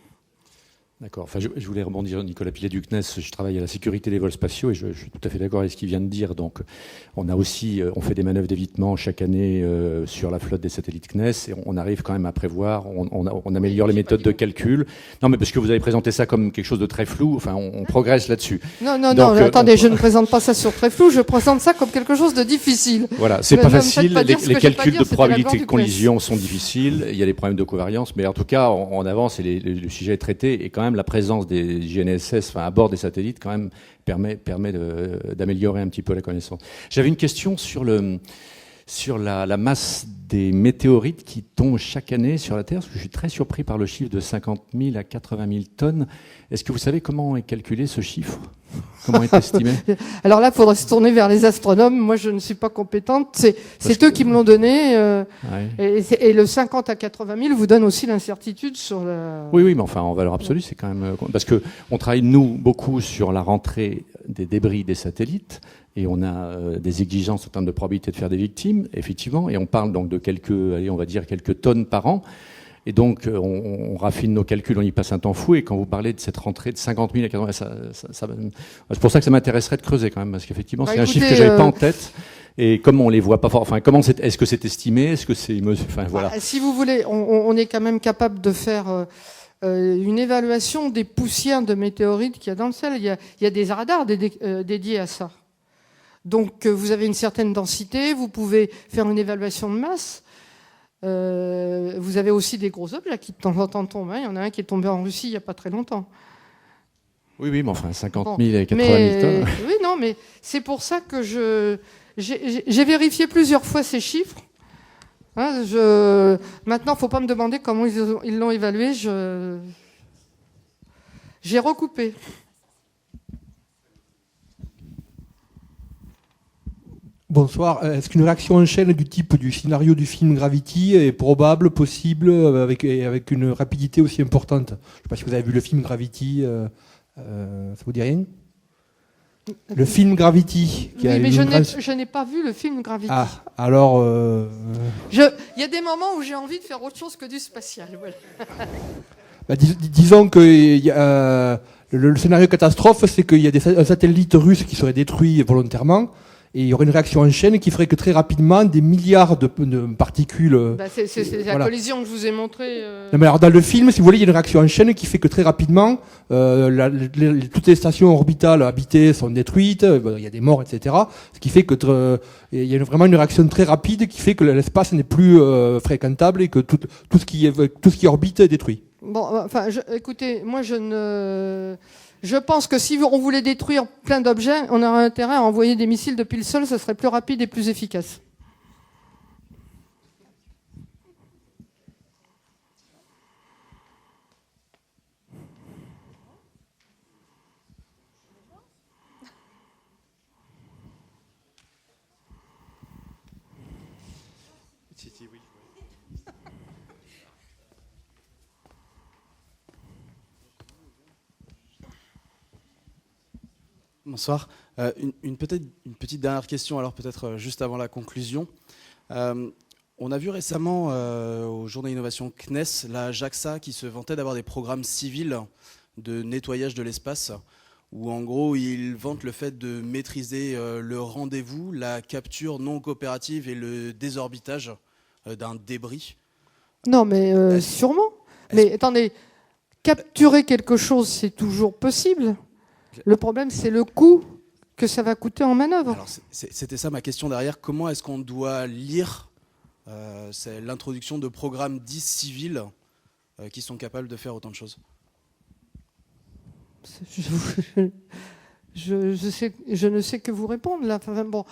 Speaker 10: D'accord. Enfin, je voulais rebondir, Nicolas Pilet du CNES. Je travaille à la sécurité des vols spatiaux et je suis tout à fait d'accord avec ce qu'il vient de dire. Donc, on fait des manœuvres d'évitement chaque année sur la flotte des satellites CNES et on arrive quand même à prévoir. On améliore les méthodes de calcul. Non, mais parce que vous avez présenté ça comme quelque chose de très flou. Enfin, on progresse là-dessus.
Speaker 2: Non, attendez, je ne présente pas ça sur très flou. Je présente ça comme quelque chose de difficile.
Speaker 10: Voilà, c'est pas facile. Les calculs de probabilité de collision sont difficiles. Il y a des problèmes de covariance, mais en tout cas, on avance et le sujet est traité et quand même la présence des GNSS à bord des satellites quand même permet d'améliorer un petit peu la connaissance. J'avais une question sur la masse des météorites qui tombent chaque année sur la Terre, parce que je suis très surpris par le chiffre de 50 000 à 80 000 tonnes. Est-ce que vous savez comment est calculé ce chiffre ? Comment est estimé ?
Speaker 2: Alors là, il faudrait se tourner vers les astronomes. Moi, je ne suis pas compétente. C'est eux qui me l'ont donné. Ouais. Et le 50 à 80 000 vous donne aussi l'incertitude sur la...
Speaker 10: Oui, mais enfin, en valeur absolue, c'est quand même... Parce qu'on travaille, nous, beaucoup sur la rentrée des débris des satellites, et on a des exigences en termes de probabilité de faire des victimes, effectivement, et on parle donc de quelques tonnes par an. Et donc, on raffine nos calculs, on y passe un temps fou. Et quand vous parlez de cette rentrée de 50 000 à 80 000, c'est pour ça que ça m'intéresserait de creuser quand même, parce qu'effectivement, c'est un chiffre que j'avais pas en tête. Et comme on les voit pas fort, enfin, est-ce que c'est estimé, est-ce que c'est, enfin, voilà.
Speaker 2: Si vous voulez, on est quand même capable de faire une évaluation des poussières de météorites qu'il y a dans le ciel. Il y a des radars dédiés à ça. Donc vous avez une certaine densité, vous pouvez faire une évaluation de masse. Vous avez aussi des gros objets qui de temps en temps tombent. Il y en a un qui est tombé en Russie il n'y a pas très longtemps.
Speaker 10: Oui, mais enfin 50 000
Speaker 2: Bon.
Speaker 10: et 80 000 tonnes.
Speaker 2: Oui, non, mais c'est pour ça que j'ai vérifié plusieurs fois ces chiffres. Hein, maintenant, il ne faut pas me demander comment ils l'ont évalué. J'ai recoupé.
Speaker 11: Bonsoir. Est-ce qu'une réaction en chaîne du type du scénario du film Gravity est probable, possible, avec une rapidité aussi importante? Je ne sais pas si vous avez vu le film Gravity. Ça vous dit rien? Le film Gravity.
Speaker 2: Oui, mais je n'ai pas vu le film Gravity.
Speaker 11: Ah, alors...
Speaker 2: Il y a des moments où j'ai envie de faire autre chose que du spatial. Voilà.
Speaker 11: Bah, disons que le scénario catastrophe, c'est qu'il y a un satellite russe qui serait détruit volontairement, et il y aurait une réaction en chaîne qui ferait que très rapidement, des milliards de particules...
Speaker 2: Bah, c'est la collision que je vous ai montrée.
Speaker 11: Non, mais alors dans le film, si vous voulez, il y a une réaction en chaîne qui fait que très rapidement, toutes les stations orbitales habitées sont détruites, il y a des morts, etc. Ce qui fait que il y a vraiment une réaction très rapide qui fait que l'espace n'est plus fréquentable et que tout ce qui orbite est détruit.
Speaker 2: Bon, enfin, écoutez, moi je pense que si on voulait détruire plein d'objets, on aurait intérêt à envoyer des missiles depuis le sol, ce serait plus rapide et plus efficace.
Speaker 12: Bonsoir. Une petite dernière question, alors peut-être juste avant la conclusion. On a vu récemment au jour d'innovation CNES, la JAXA qui se vantait d'avoir des programmes civils de nettoyage de l'espace, où en gros ils vantent le fait de maîtriser le rendez-vous, la capture non coopérative et le désorbitage d'un débris.
Speaker 2: Non, mais sûrement. Mais attendez, capturer quelque chose, c'est toujours possible. Le problème, c'est le coût que ça va coûter en manœuvre.
Speaker 12: Alors, c'était ça ma question derrière. Comment est-ce qu'on doit lire c'est l'introduction de programmes dits civils qui sont capables de faire autant de choses?
Speaker 2: Je ne sais que vous répondre là. Enfin, bon.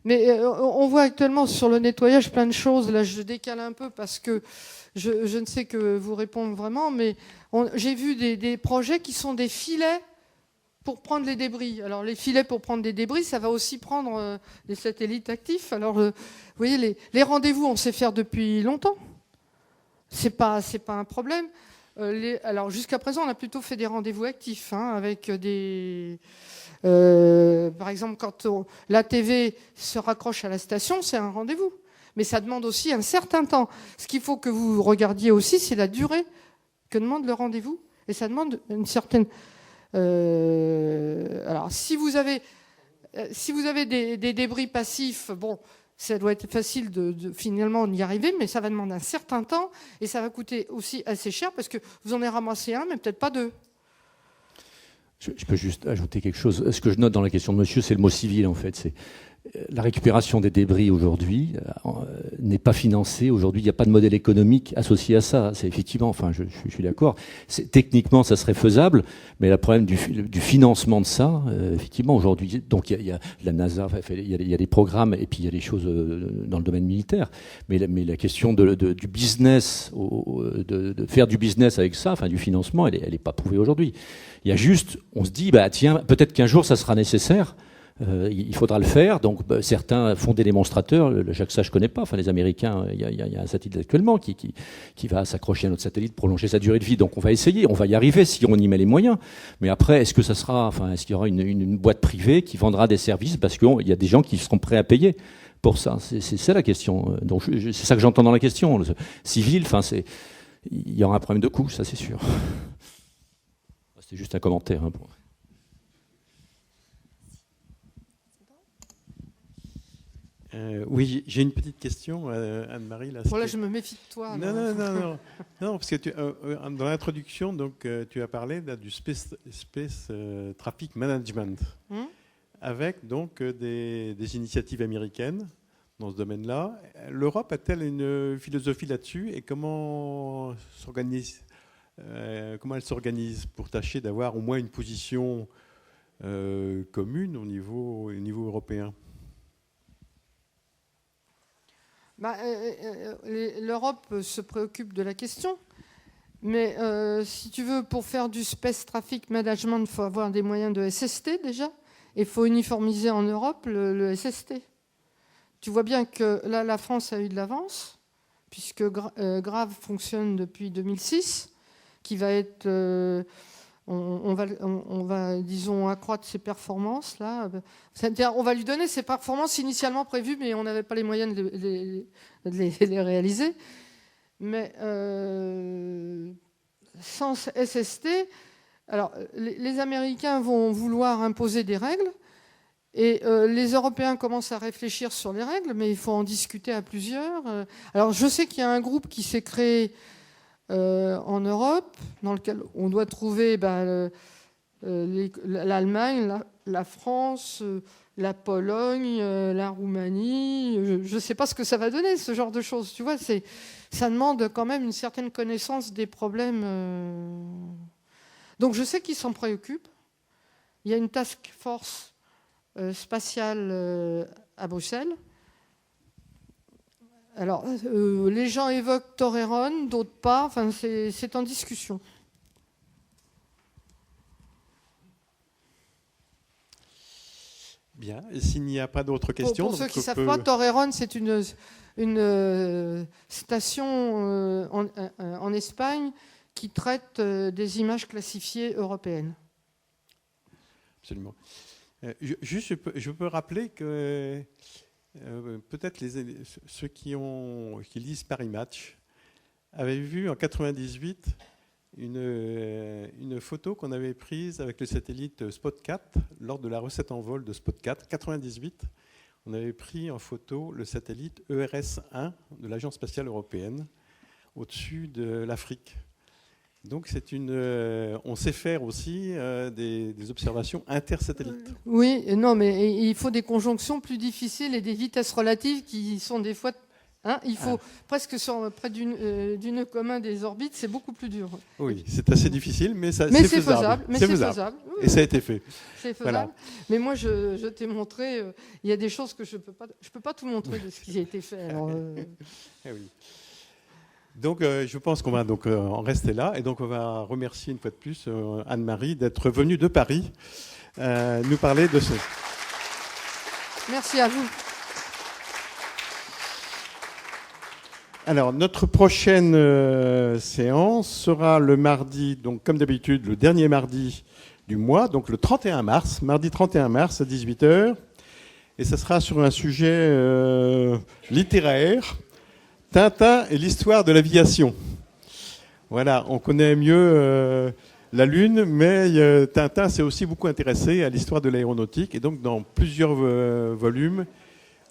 Speaker 2: Mais on voit actuellement sur le nettoyage plein de choses. Là, je décale un peu parce que je ne sais que vous répondre vraiment. Mais j'ai vu des projets qui sont des filets pour prendre les débris. Alors les filets pour prendre des débris, ça va aussi prendre des satellites actifs. Alors vous voyez, les rendez-vous, on sait faire depuis longtemps. C'est pas un problème. Alors jusqu'à présent, on a plutôt fait des rendez-vous actifs, hein, avec des... par exemple, quand la TV se raccroche à la station, c'est un rendez-vous. Mais ça demande aussi un certain temps. Ce qu'il faut que vous regardiez aussi, c'est la durée que demande le rendez-vous. Et ça demande une certaine... alors, si vous avez des débris passifs, bon, ça doit être facile de finalement y arriver, mais ça va demander un certain temps et ça va coûter aussi assez cher parce que vous en avez ramassé un, mais peut-être pas deux.
Speaker 10: Je peux juste ajouter quelque chose. Ce que je note dans la question de monsieur, c'est le mot civil, en fait. C'est la récupération des débris aujourd'hui n'est pas financée. Aujourd'hui, il n'y a pas de modèle économique associé à ça. C'est effectivement, enfin, je suis d'accord. Techniquement, ça serait faisable, mais le problème du financement de ça, effectivement, aujourd'hui, donc il y a la NASA, il y a des programmes, et puis il y a des choses dans le domaine militaire. Mais la question du business, de faire du business avec ça, enfin du financement, elle est pas prouvée aujourd'hui. Il y a juste, on se dit, bah tiens, peut-être qu'un jour ça sera nécessaire. Il faudra le faire. Donc certains font des démonstrateurs. Le JAXA, je connais pas. Enfin, les Américains, il y a un satellite actuellement qui va s'accrocher à notre satellite, prolonger sa durée de vie. Donc on va essayer, on va y arriver si on y met les moyens. Mais après, est-ce qu'il y aura une boîte privée qui vendra des services parce qu'il y a des gens qui seront prêts à payer pour ça? C'est ça la question. Donc c'est ça que j'entends dans la question. Le civil, enfin il y aura un problème de coût, ça c'est sûr. C'est juste un commentaire. Hein,
Speaker 1: oui, j'ai une petite question, Anne-Marie.
Speaker 2: Voilà, je me méfie de toi.
Speaker 1: Non, parce que dans l'introduction, donc, tu as parlé là, du Space Traffic Management. avec donc des initiatives américaines dans ce domaine-là. L'Europe a-t-elle une philosophie là-dessus et comment elle s'organise pour tâcher d'avoir au moins une position commune au niveau européen?
Speaker 2: L'Europe se préoccupe de la question, mais si tu veux, pour faire du Space Traffic Management, il faut avoir des moyens de SST déjà, et il faut uniformiser en Europe le SST. Tu vois bien que là, la France a eu de l'avance, puisque Grave fonctionne depuis 2006, qui va être... on va, disons, accroître ses performances. Là. C'est-à-dire, on va lui donner ses performances initialement prévues, mais on n'avait pas les moyens de les réaliser. Mais sans SST, alors, les Américains vont vouloir imposer des règles, et les Européens commencent à réfléchir sur les règles, mais il faut en discuter à plusieurs. Alors, je sais qu'il y a un groupe qui s'est créé en Europe, dans lequel on doit trouver l'Allemagne, la France, la Pologne, la Roumanie. Je ne sais pas ce que ça va donner, ce genre de choses. Tu vois, ça demande quand même une certaine connaissance des problèmes. Donc je sais qu'ils s'en préoccupent. Il y a une task force spatiale à Bruxelles. Alors, les gens évoquent Toreron, d'autres pas. Enfin, c'est en discussion.
Speaker 1: Bien. Et s'il n'y a pas d'autres questions...
Speaker 2: Pour ceux qui ne savent pas, Toreron, c'est une station en Espagne qui traite des images classifiées européennes.
Speaker 1: Absolument. Juste, je peux rappeler que... peut-être ceux qui lisent Paris Match avaient vu en 1998 une photo qu'on avait prise avec le satellite Spot 4 lors de la recette en vol de Spot 4. 1998, on avait pris en photo le satellite ERS-1 de l'Agence spatiale européenne au-dessus de l'Afrique. Donc on sait faire aussi des observations intersatellites.
Speaker 2: Oui, non, mais il faut des conjonctions plus difficiles et des vitesses relatives qui sont des fois... il faut presque près du nœud commun des orbites, c'est beaucoup plus dur.
Speaker 1: Oui, c'est assez difficile, mais c'est
Speaker 2: faisable. C'est faisable.
Speaker 1: Et ça a été fait.
Speaker 2: C'est faisable. Voilà. Mais moi, je t'ai montré, il y a des choses que je peux pas tout montrer de ce qui a été fait. Alors,
Speaker 1: oui. Donc, je pense qu'on va donc en rester là. Et donc, on va remercier une fois de plus Anne-Marie d'être venue de Paris nous parler de ce...
Speaker 2: Merci à vous.
Speaker 1: Alors, notre prochaine séance sera le mardi, donc comme d'habitude, le dernier mardi du mois, donc le 31 mars, mardi 31 mars à 18h. Et ça sera sur un sujet littéraire, Tintin et l'histoire de l'aviation. Voilà, on connaît mieux la Lune, mais Tintin s'est aussi beaucoup intéressé à l'histoire de l'aéronautique. Et donc, dans plusieurs volumes,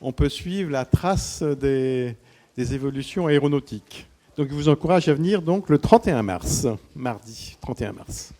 Speaker 1: on peut suivre la trace des évolutions aéronautiques. Donc, je vous encourage à venir donc le 31 mars, mardi 31 mars.